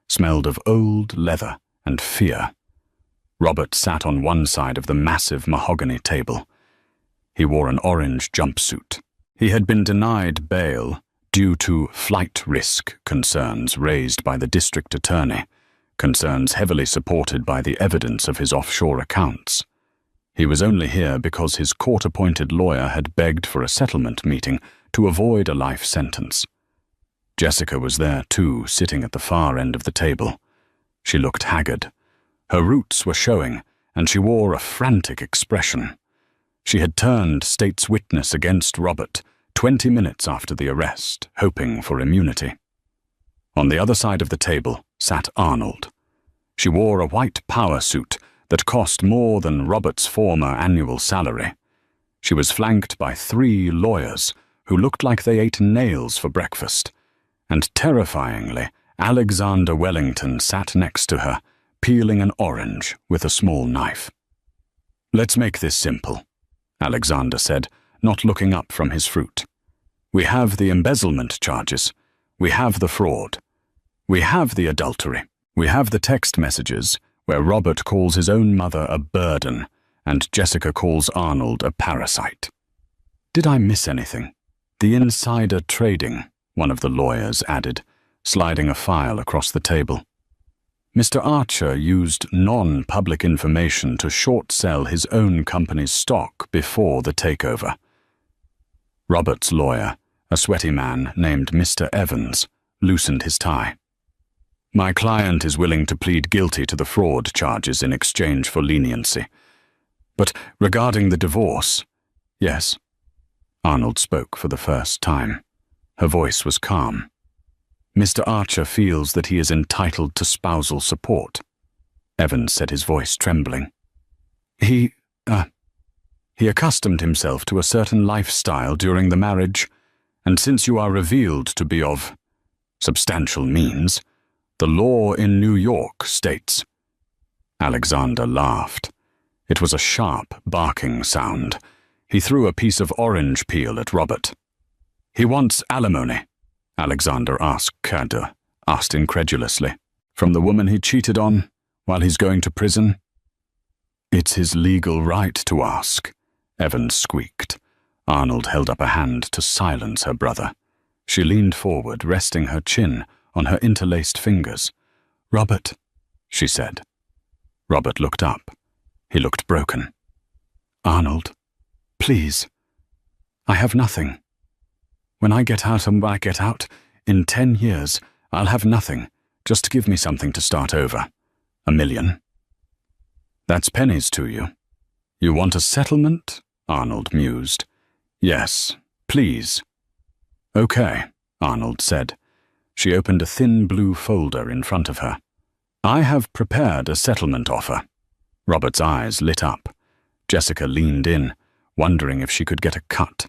smelled of old leather and fear. Robert sat on one side of the massive mahogany table. He wore an orange jumpsuit. He had been denied bail due to flight risk concerns raised by the district attorney, concerns heavily supported by the evidence of his offshore accounts. He was only here because his court-appointed lawyer had begged for a settlement meeting to avoid a life sentence. Jessica was there too, sitting at the far end of the table. She looked haggard. Her roots were showing, and she wore a frantic expression. She had turned state's witness against Robert 20 minutes after the arrest, hoping for immunity. On the other side of the table sat Arnold. She wore a white power suit that cost more than Robert's former annual salary. She was flanked by 3 lawyers who looked like they ate nails for breakfast, and terrifyingly, Alexander Wellington sat next to her, peeling an orange with a small knife. Let's make this simple, Alexander said, not looking up from his fruit. We have the embezzlement charges. We have the fraud. We have the adultery. We have the text messages where Robert calls his own mother a burden and Jessica calls Arnold a parasite. Did I miss anything? The insider trading, one of the lawyers added, sliding a file across the table. Mr. Archer used non-public information to short-sell his own company's stock before the takeover. Robert's lawyer, a sweaty man named Mr. Evans, loosened his tie. My client is willing to plead guilty to the fraud charges in exchange for leniency. But regarding the divorce, yes. Arnold spoke for the first time. Her voice was calm. Mr. Archer feels that he is entitled to spousal support. Evans said, his voice trembling. He accustomed himself to a certain lifestyle during the marriage, and since you are revealed to be of substantial means, the law in New York states. Alexander laughed. It was a sharp, barking sound. He threw a piece of orange peel at Robert. He wants alimony, Alexander asked incredulously. From the woman he cheated on while he's going to prison? It's his legal right to ask, Evans squeaked. Arnold held up a hand to silence her brother. She leaned forward, resting her chin on her interlaced fingers. Robert, she said. Robert looked up. He looked broken. Arnold, please. I have nothing. When I get out, in 10 years, I'll have nothing. Just give me something to start over. $1 million. That's pennies to you. You want a settlement? Arnold mused. Yes, please. Okay, Arnold said. She opened a thin blue folder in front of her. I have prepared a settlement offer. Robert's eyes lit up. Jessica leaned in, wondering if she could get a cut.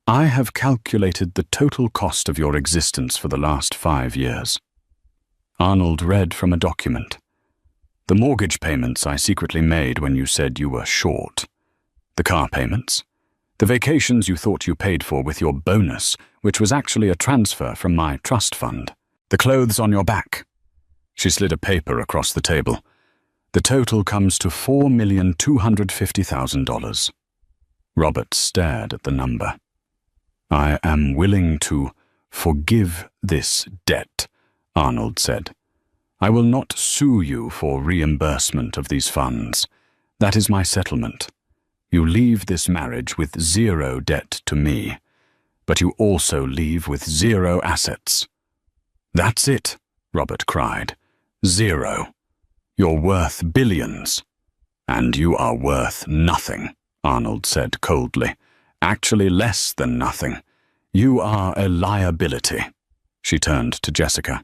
I have calculated the total cost of your existence for the last 5 years. Arnold read from a document. The mortgage payments I secretly made when you said you were short. The car payments. The vacations you thought you paid for with your bonus, which was actually a transfer from my trust fund. The clothes on your back. She slid a paper across the table. The total comes to $4,250,000. Robert stared at the number. I am willing to forgive this debt, Arnold said. I will not sue you for reimbursement of these funds. That is my settlement. You leave this marriage with 0 debt to me, but you also leave with 0 assets. That's it, Robert cried. 0. You're worth billions. And you are worth nothing, Arnold said coldly. Actually less than nothing. You are a liability. She turned to Jessica.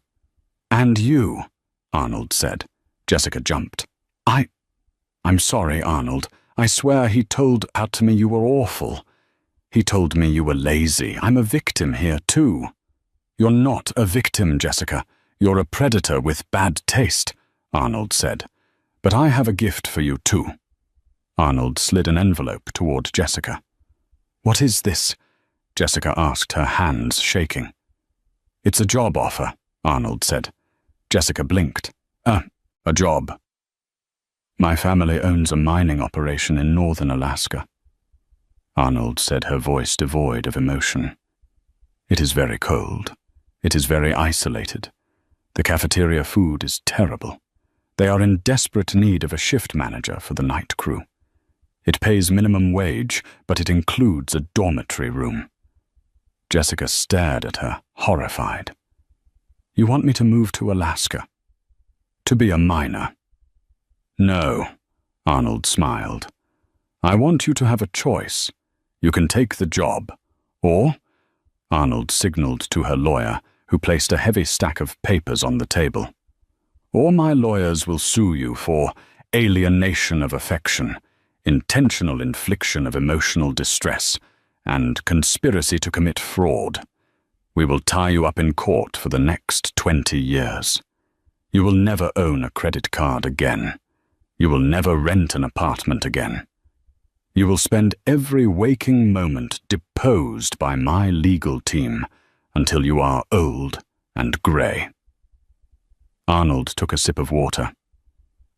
And you, Arnold said. Jessica jumped. I'm sorry, Arnold. I swear he told out to me you were awful. He told me you were lazy. I'm a victim here, too. You're not a victim, Jessica. You're a predator with bad taste, Arnold said. But I have a gift for you, too. Arnold slid an envelope toward Jessica. What is this? Jessica asked, her hands shaking. It's a job offer, Arnold said. Jessica blinked. A job. My family owns a mining operation in northern Alaska. Arnold said, her voice devoid of emotion. It is very cold. It is very isolated. The cafeteria food is terrible. They are in desperate need of a shift manager for the night crew. It pays minimum wage, but it includes a dormitory room. Jessica stared at her, horrified. You want me to move to Alaska? To be a miner? No, Arnold smiled. I want you to have a choice. You can take the job, or, Arnold signaled to her lawyer, who placed a heavy stack of papers on the table, or my lawyers will sue you for alienation of affection, intentional infliction of emotional distress, and conspiracy to commit fraud. We will tie you up in court for the next 20 years. You will never own a credit card again. You will never rent an apartment again. You will spend every waking moment deposed by my legal team until you are old and grey. Arnold took a sip of water.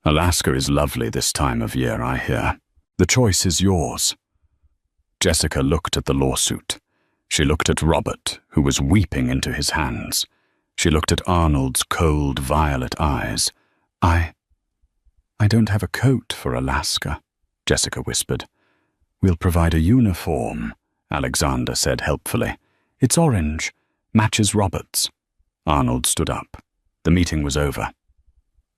Alaska is lovely this time of year, I hear. The choice is yours. Jessica looked at the lawsuit. She looked at Robert, who was weeping into his hands. She looked at Arnold's cold, violet eyes. I don't have a coat for Alaska, Jessica whispered. We'll provide a uniform, Alexander said helpfully. It's orange, matches Robert's. Arnold stood up. The meeting was over.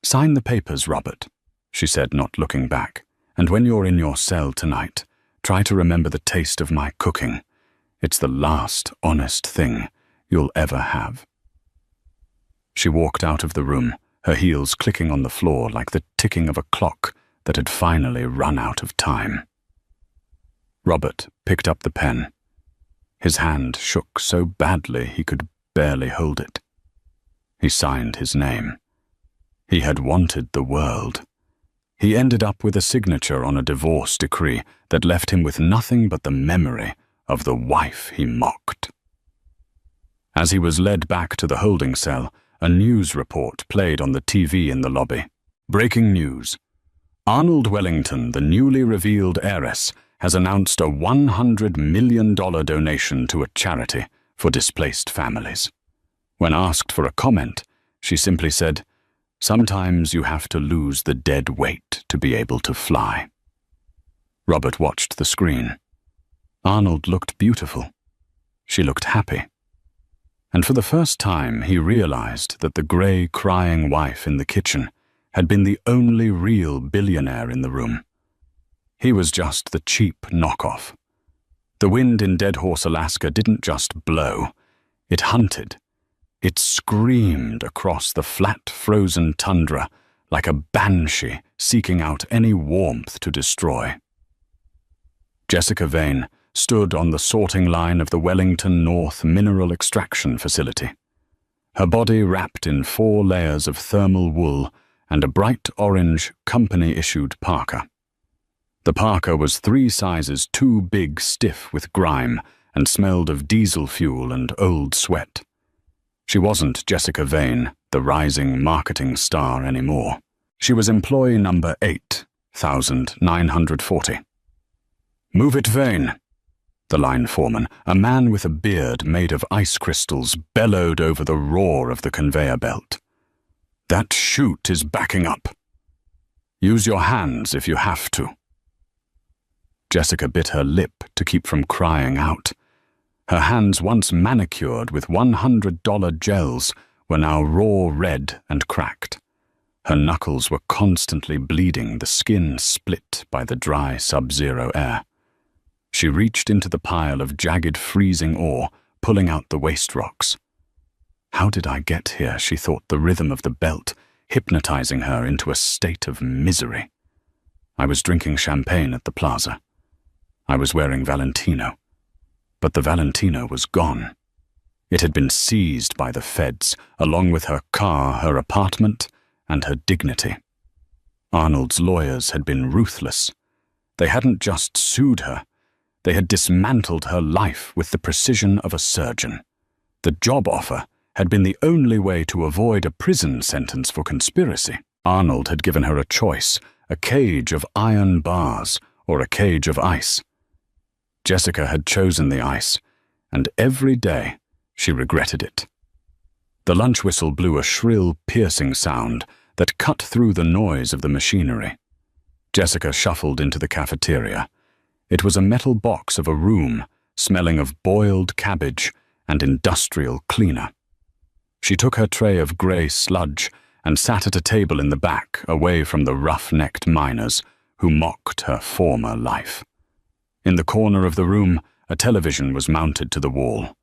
Sign the papers, Robert, she said, not looking back. And when you're in your cell tonight, try to remember the taste of my cooking. It's the last honest thing you'll ever have. She walked out of the room, her heels clicking on the floor like the ticking of a clock that had finally run out of time. Robert picked up the pen. His hand shook so badly he could barely hold it. He signed his name. He had wanted the world. He ended up with a signature on a divorce decree that left him with nothing but the memory of the wife he mocked. As he was led back to the holding cell, a news report played on the TV in the lobby. Breaking news. Arnold Wellington, the newly revealed heiress, has announced a $100 million donation to a charity for displaced families. When asked for a comment, she simply said, "Sometimes you have to lose the dead weight to be able to fly." Robert watched the screen. Arnold looked beautiful. She looked happy. And for the first time, he realized that the grey, crying wife in the kitchen had been the only real billionaire in the room. He was just the cheap knockoff. The wind in Dead Horse, Alaska didn't just blow. It hunted. It screamed across the flat, frozen tundra like a banshee seeking out any warmth to destroy. Jessica Vane stood on the sorting line of the Wellington North Mineral Extraction Facility. Her body wrapped in 4 layers of thermal wool and a bright orange company-issued parka. The parka was 3 sizes too big, stiff with grime, and smelled of diesel fuel and old sweat. She wasn't Jessica Vane, the rising marketing star, anymore. She was employee number 8,940. "Move it, Vane," the line foreman, a man with a beard made of ice crystals, bellowed over the roar of the conveyor belt. "That chute is backing up. Use your hands if you have to." Jessica bit her lip to keep from crying out. Her hands, once manicured with $100 gels, were now raw red and cracked. Her knuckles were constantly bleeding, the skin split by the dry sub-zero air. She reached into the pile of jagged freezing ore, pulling out the waste rocks. How did I get here, she thought, the rhythm of the belt, hypnotizing her into a state of misery. I was drinking champagne at the plaza. I was wearing Valentino. But the Valentino was gone. It had been seized by the feds, along with her car, her apartment, and her dignity. Arnold's lawyers had been ruthless. They hadn't just sued her. They had dismantled her life with the precision of a surgeon. The job offer had been the only way to avoid a prison sentence for conspiracy. Arnold had given her a choice, a cage of iron bars or a cage of ice. Jessica had chosen the ice, and every day she regretted it. The lunch whistle blew a shrill, piercing sound that cut through the noise of the machinery. Jessica shuffled into the cafeteria. It was a metal box of a room, smelling of boiled cabbage and industrial cleaner. She took her tray of grey sludge and sat at a table in the back, away from the rough-necked miners who mocked her former life. In the corner of the room, a television was mounted to the wall.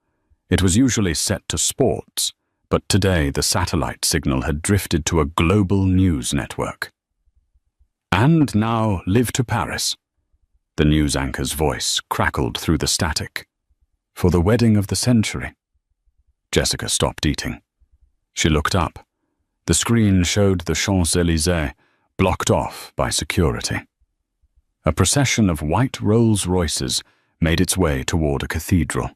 It was usually set to sports, but today the satellite signal had drifted to a global news network. "And now live to Paris," the news anchor's voice crackled through the static. "For the wedding of the century." Jessica stopped eating. She looked up. The screen showed the Champs-Élysées, blocked off by security. A procession of white Rolls-Royces made its way toward a cathedral.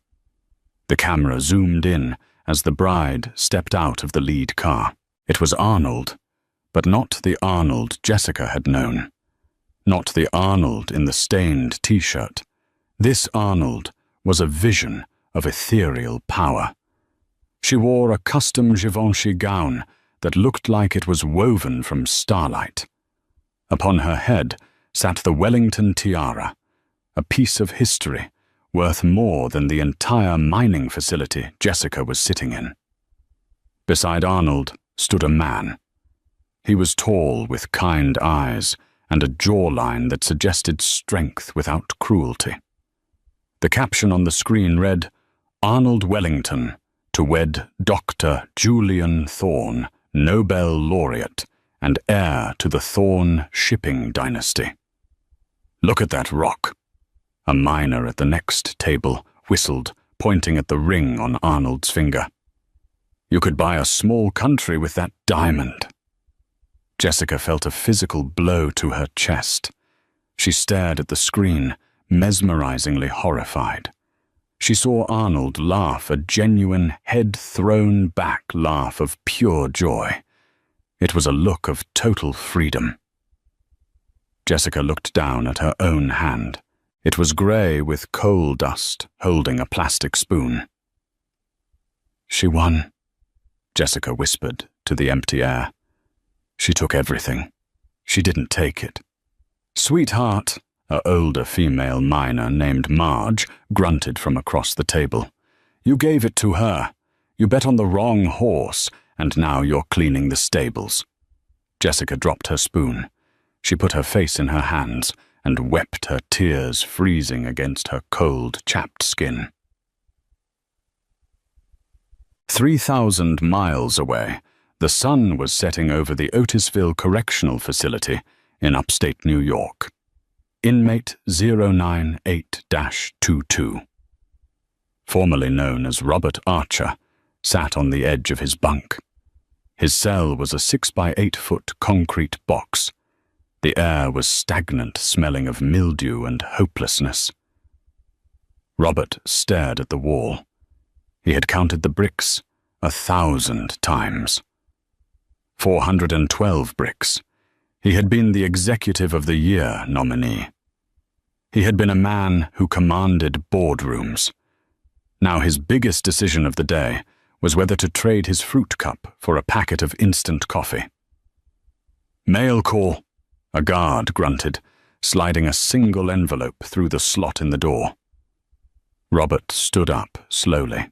The camera zoomed in as the bride stepped out of the lead car. It was Arnold, but not the Arnold Jessica had known. Not the Arnold in the stained T-shirt. This Arnold was a vision of ethereal power. She wore a custom Givenchy gown that looked like it was woven from starlight. Upon her head sat the Wellington tiara, a piece of history worth more than the entire mining facility Jessica was sitting in. Beside Arnold stood a man. He was tall with kind eyes and a jawline that suggested strength without cruelty. The caption on the screen read, "Arnold Wellington to wed Dr. Julian Thorne, Nobel laureate and heir to the Thorne shipping dynasty." "Look at that rock." A miner at the next table whistled, pointing at the ring on Arnold's finger. "You could buy a small country with that diamond." Jessica felt a physical blow to her chest. She stared at the screen, mesmerizingly horrified. She saw Arnold laugh a genuine, head-thrown-back laugh of pure joy. It was a look of total freedom. Jessica looked down at her own hand. It was grey with coal dust, holding a plastic spoon. "She won," Jessica whispered to the empty air. "She took everything. She didn't take it." "Sweetheart," an older female miner named Marge grunted from across the table. "You gave it to her. You bet on the wrong horse, and now you're cleaning the stables." Jessica dropped her spoon. She put her face in her hands and wept, her tears freezing against her cold, chapped skin. 3,000 miles away, the sun was setting over the Otisville Correctional Facility in upstate New York. Inmate 098-22, formerly known as Robert Archer, sat on the edge of his bunk. His cell was a 6-by-8-foot concrete box. The air was stagnant, smelling of mildew and hopelessness. Robert stared at the wall. He had counted the bricks 1,000 times. 412 bricks. He had been the Executive of the Year nominee. He had been a man who commanded boardrooms. Now his biggest decision of the day was whether to trade his fruit cup for a packet of instant coffee. "Mail call," a guard grunted, sliding a single envelope through the slot in the door. Robert stood up slowly.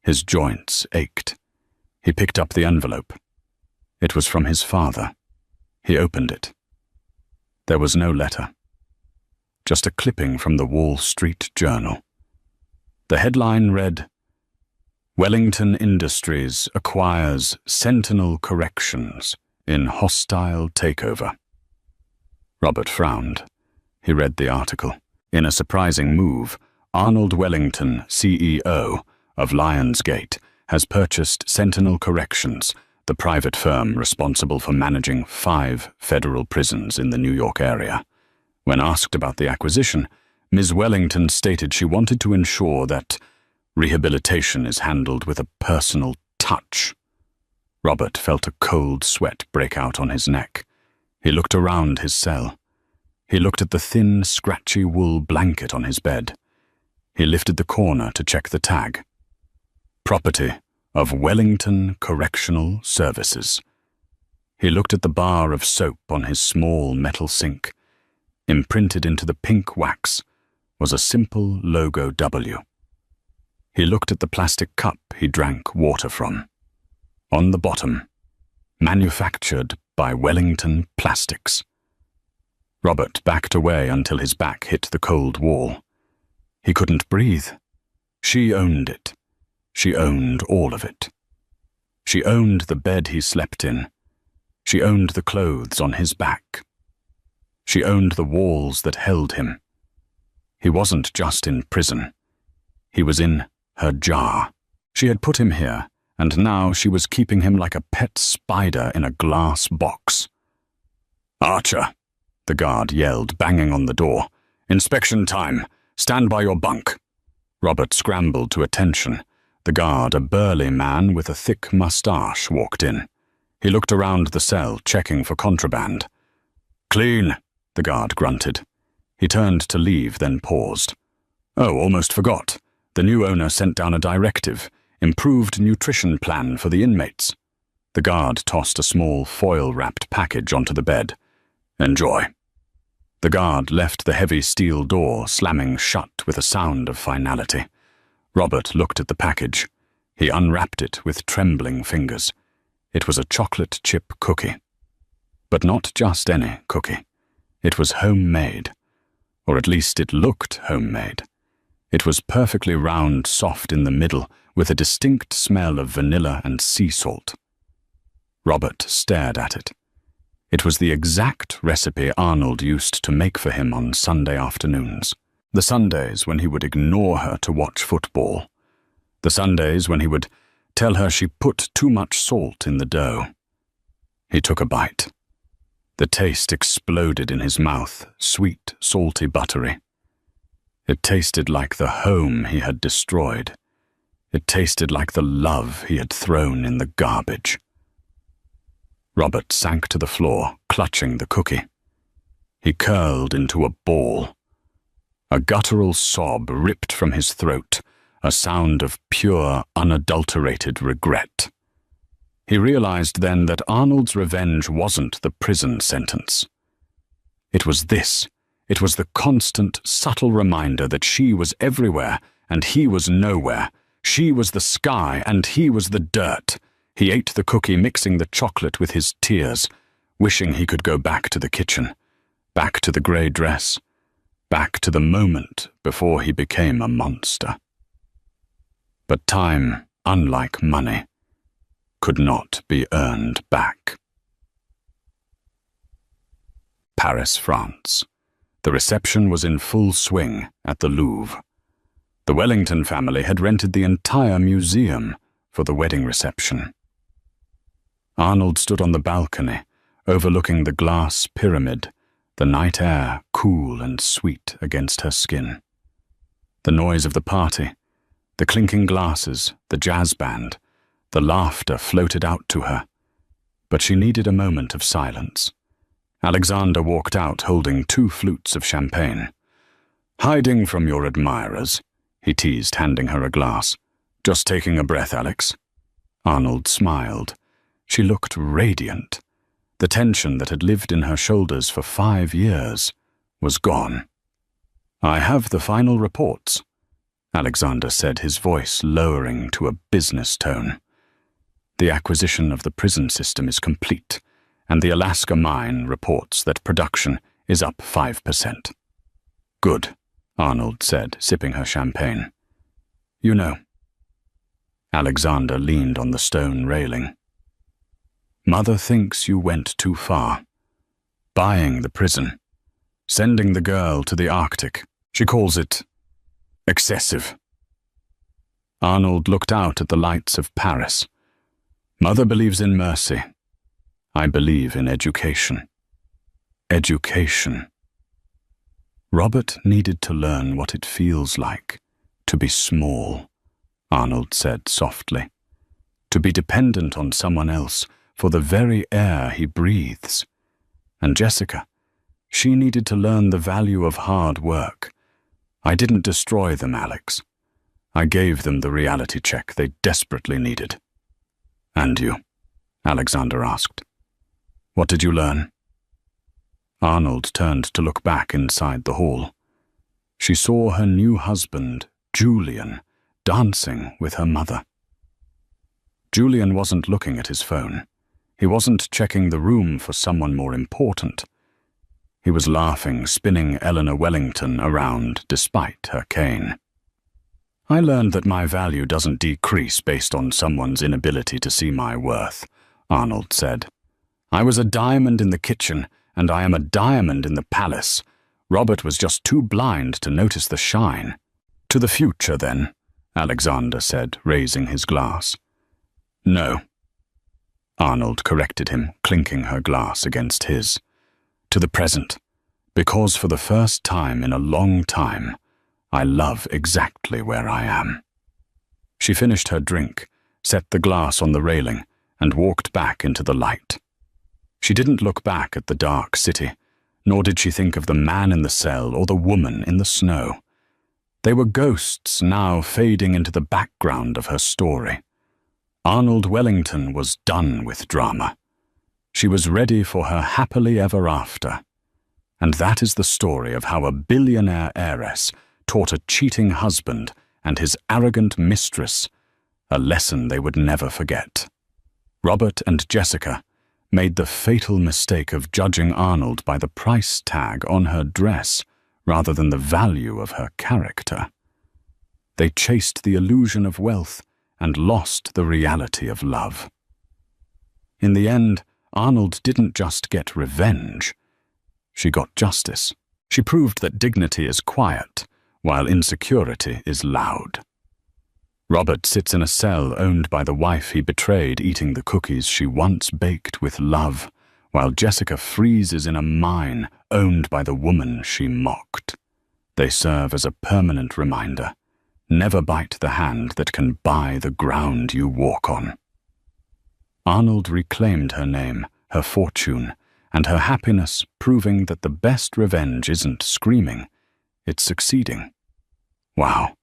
His joints ached. He picked up the envelope. It was from his father. He opened it. There was no letter. Just a clipping from the Wall Street Journal. The headline read, "Wellington Industries acquires Sentinel Corrections in hostile takeover." Robert frowned. He read the article. In a surprising move, Arnold Wellington, CEO of Lionsgate, has purchased Sentinel Corrections, the private firm responsible for managing 5 federal prisons in the New York area. When asked about the acquisition, Ms. Wellington stated she wanted to ensure that rehabilitation is handled with a personal touch. Robert felt a cold sweat break out on his neck. He looked around his cell. He looked at the thin, scratchy wool blanket on his bed. He lifted the corner to check the tag. Property of Wellington Correctional Services. He looked at the bar of soap on his small metal sink. Imprinted into the pink wax was a simple logo W. He looked at the plastic cup he drank water from. On the bottom, manufactured by Wellington Plastics. Robert backed away until his back hit the cold wall. He couldn't breathe. She owned it. She owned all of it. She owned the bed he slept in. She owned the clothes on his back. She owned the walls that held him. He wasn't just in prison. He was in her jar. She had put him here, and now she was keeping him like a pet spider in a glass box. "Archer," the guard yelled, banging on the door. "Inspection time. Stand by your bunk." Robert scrambled to attention. The guard, a burly man with a thick mustache, walked in. He looked around the cell, checking for contraband. "Clean," the guard grunted. He turned to leave, then paused. "Oh, almost forgot. The new owner sent down a directive, improved nutrition plan for the inmates. The guard tossed a small foil-wrapped package onto the bed. "Enjoy." The guard left the heavy steel door slamming shut with a sound of finality. Robert looked at the package. He unwrapped it with trembling fingers. It was a chocolate chip cookie. But not just any cookie. It was homemade. Or at least it looked homemade. It was perfectly round, soft in the middle, with a distinct smell of vanilla and sea salt. Robert stared at it. It was the exact recipe Arnold used to make for him on Sunday afternoons. The Sundays when he would ignore her to watch football. The Sundays when he would tell her she put too much salt in the dough. He took a bite. The taste exploded in his mouth, sweet, salty, buttery. It tasted like the home he had destroyed. It tasted like the love he had thrown in the garbage. Robert sank to the floor, clutching the cookie. He curled into a ball. A guttural sob ripped from his throat, a sound of pure, unadulterated regret. He realized then that Arnold's revenge wasn't the prison sentence. It was this. It was the constant, subtle reminder that she was everywhere and he was nowhere. She was the sky and he was the dirt. He ate the cookie, mixing the chocolate with his tears, wishing he could go back to the kitchen, back to the grey dress, back to the moment before he became a monster. But time, unlike money, could not be earned back. Paris, France. The reception was in full swing at the Louvre. The Wellington family had rented the entire museum for the wedding reception. Arnold stood on the balcony, overlooking the glass pyramid, the night air cool and sweet against her skin. The noise of the party, the clinking glasses, the jazz band, the laughter floated out to her, but she needed a moment of silence. Alexander walked out holding 2 flutes of champagne. "Hiding from your admirers," he teased, handing her a glass. "Just taking a breath, Alex." Arnold smiled. She looked radiant. The tension that had lived in her shoulders for 5 years was gone. "I have the final reports," Alexander said, his voice lowering to a business tone. "The acquisition of the prison system is complete, and the Alaska mine reports that production is up 5%. "Good," Arnold said, sipping her champagne. "You know." Alexander leaned on the stone railing. "Mother thinks you went too far. Buying the prison. Sending the girl to the Arctic. She calls it excessive." Arnold looked out at the lights of Paris. "Mother believes in mercy. I believe in education." Education. Robert needed to learn what it feels like to be small, Arnold said softly. To be dependent on someone else for the very air he breathes. And Jessica, she needed to learn the value of hard work. "I didn't destroy them, Alex. I gave them the reality check they desperately needed." "And you?" Alexander asked. "What did you learn?" Arnold turned to look back inside the hall. She saw her new husband, Julian, dancing with her mother. Julian wasn't looking at his phone. He wasn't checking the room for someone more important. He was laughing, spinning Eleanor Wellington around despite her cane. "I learned that my value doesn't decrease based on someone's inability to see my worth," Arnold said. "I was a diamond in the kitchen, and I am a diamond in the palace. Robert was just too blind to notice the shine." "To the future, then," Alexander said, raising his glass. "No." Arnold corrected him, clinking her glass against his. "To the present, because for the first time in a long time, I love exactly where I am." She finished her drink, set the glass on the railing, and walked back into the light. She didn't look back at the dark city, nor did she think of the man in the cell or the woman in the snow. They were ghosts now fading into the background of her story. Arnold Wellington was done with drama. She was ready for her happily ever after. And that is the story of how a billionaire heiress taught a cheating husband and his arrogant mistress a lesson they would never forget. Robert and Jessica made the fatal mistake of judging Arnold by the price tag on her dress rather than the value of her character. They chased the illusion of wealth and lost the reality of love. In the end, Arnold didn't just get revenge. She got justice. She proved that dignity is quiet, while insecurity is loud. Robert sits in a cell owned by the wife he betrayed, eating the cookies she once baked with love, while Jessica freezes in a mine owned by the woman she mocked. They serve as a permanent reminder: never bite the hand that can buy the ground you walk on. Arnold reclaimed her name, her fortune, and her happiness, proving that the best revenge isn't screaming, it's succeeding. Wow.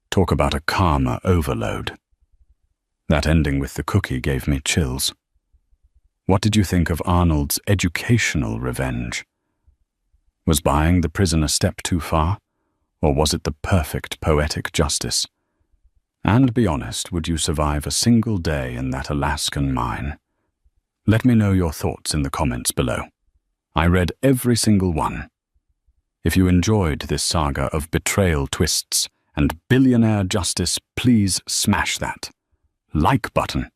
Talk about a karma overload. That ending with the cookie gave me chills. What did you think of Arnold's educational revenge? Was buying the prison a step too far, or was it the perfect poetic justice? And be honest, would you survive a single day in that Alaskan mine? Let me know your thoughts in the comments below. I read every single one. If you enjoyed this saga of betrayal twists and billionaire justice, please smash that like button.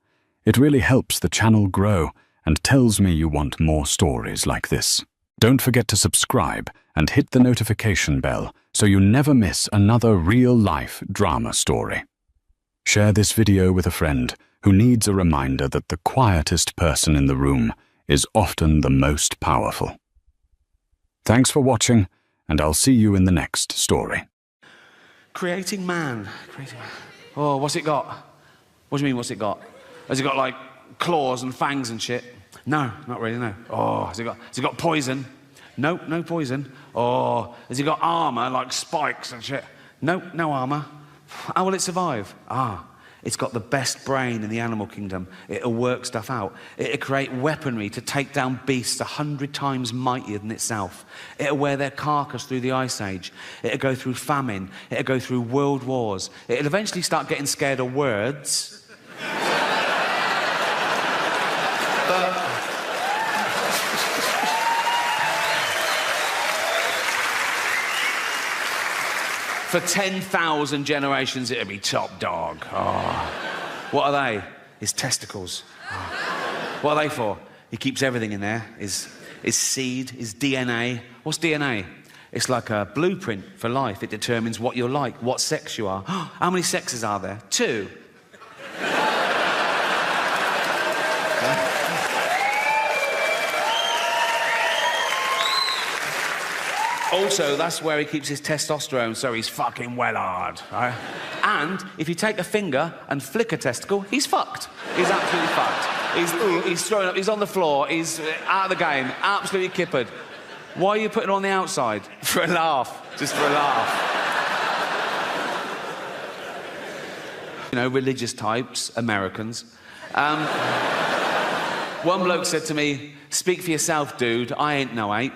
It really helps the channel grow and tells me you want more stories like this. Don't forget to subscribe and hit the notification bell so you never miss another real-life drama story. Share this video with a friend who needs a reminder that the quietest person in the room is often the most powerful. Thanks for watching, and I'll see you in the next story. Creating man. Oh, what's it got? What do you mean, what's it got? Has it got, like, claws and fangs and shit? No, not really, no. Oh, has it got poison? No, no poison. Oh, has it got armor, like spikes and shit? No, no armor. How will it survive? It's got the best brain in the animal kingdom. It'll work stuff out. It'll create weaponry to take down beasts 100 times mightier than itself. It'll wear their carcass through the Ice Age. It'll go through famine. It'll go through world wars. It'll eventually start getting scared of words. For 10,000 generations, it'll be top dog. Oh. What are they? His testicles. Oh. What are they for? He keeps everything in there. His seed, his DNA. What's DNA? It's like a blueprint for life. It determines what you're like, what sex you are. How many sexes are there? 2. Also, that's where he keeps his testosterone, so he's fucking well hard, right? And if you take a finger and flick a testicle, he's fucked. He's absolutely fucked. He's thrown up, he's on the floor, he's out of the game, absolutely kippered. Why are you putting it on the outside? For a laugh, just for a laugh. You know, religious types, Americans. One bloke said to me, "Speak for yourself, dude, I ain't no ape."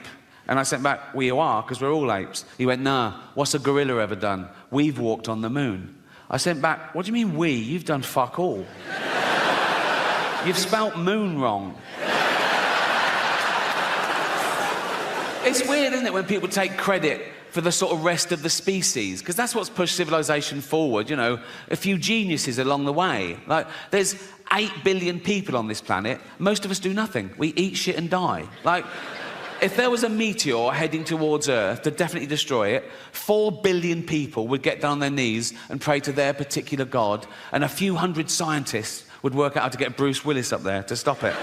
And I sent back, "Well, you are, because we're all apes." He went, "Nah, what's a gorilla ever done? We've walked on the moon." I sent back, "What do you mean we? You've done fuck all. You've spelt moon wrong." It's weird, isn't it, when people take credit for the sort of rest of the species, because that's what's pushed civilization forward, you know, a few geniuses along the way. Like, there's 8 billion people on this planet. Most of us do nothing. We eat shit and die. Like, if there was a meteor heading towards Earth to definitely destroy it, 4 billion people would get down on their knees and pray to their particular god, and a few hundred scientists would work out how to get Bruce Willis up there to stop it.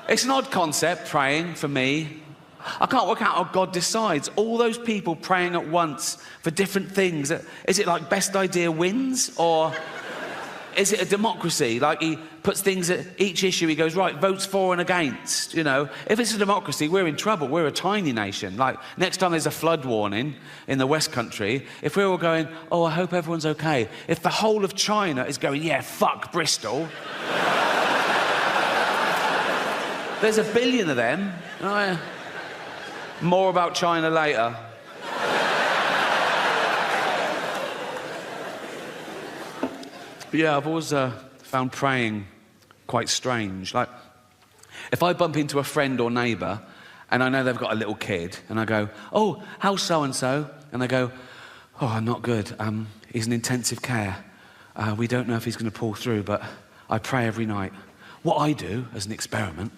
It's an odd concept, praying, for me. I can't work out how God decides. All those people praying at once for different things. Is it like best idea wins, or Is it a democracy? Like, he puts things at each issue, he goes, right, votes for and against, you know? If it's a democracy, we're in trouble. We're a tiny nation. Like, next time there's a flood warning in the West Country, if we're all going, oh, I hope everyone's okay, if the whole of China is going, yeah, fuck Bristol, there's a billion of them. Oh, yeah. More about China later. But yeah, I've always found praying quite strange. Like, if I bump into a friend or neighbour and I know they've got a little kid and I go, oh, how's so-and-so? And they go, oh, not good. He's in intensive care. We don't know if he's going to pull through, but I pray every night. What I do as an experiment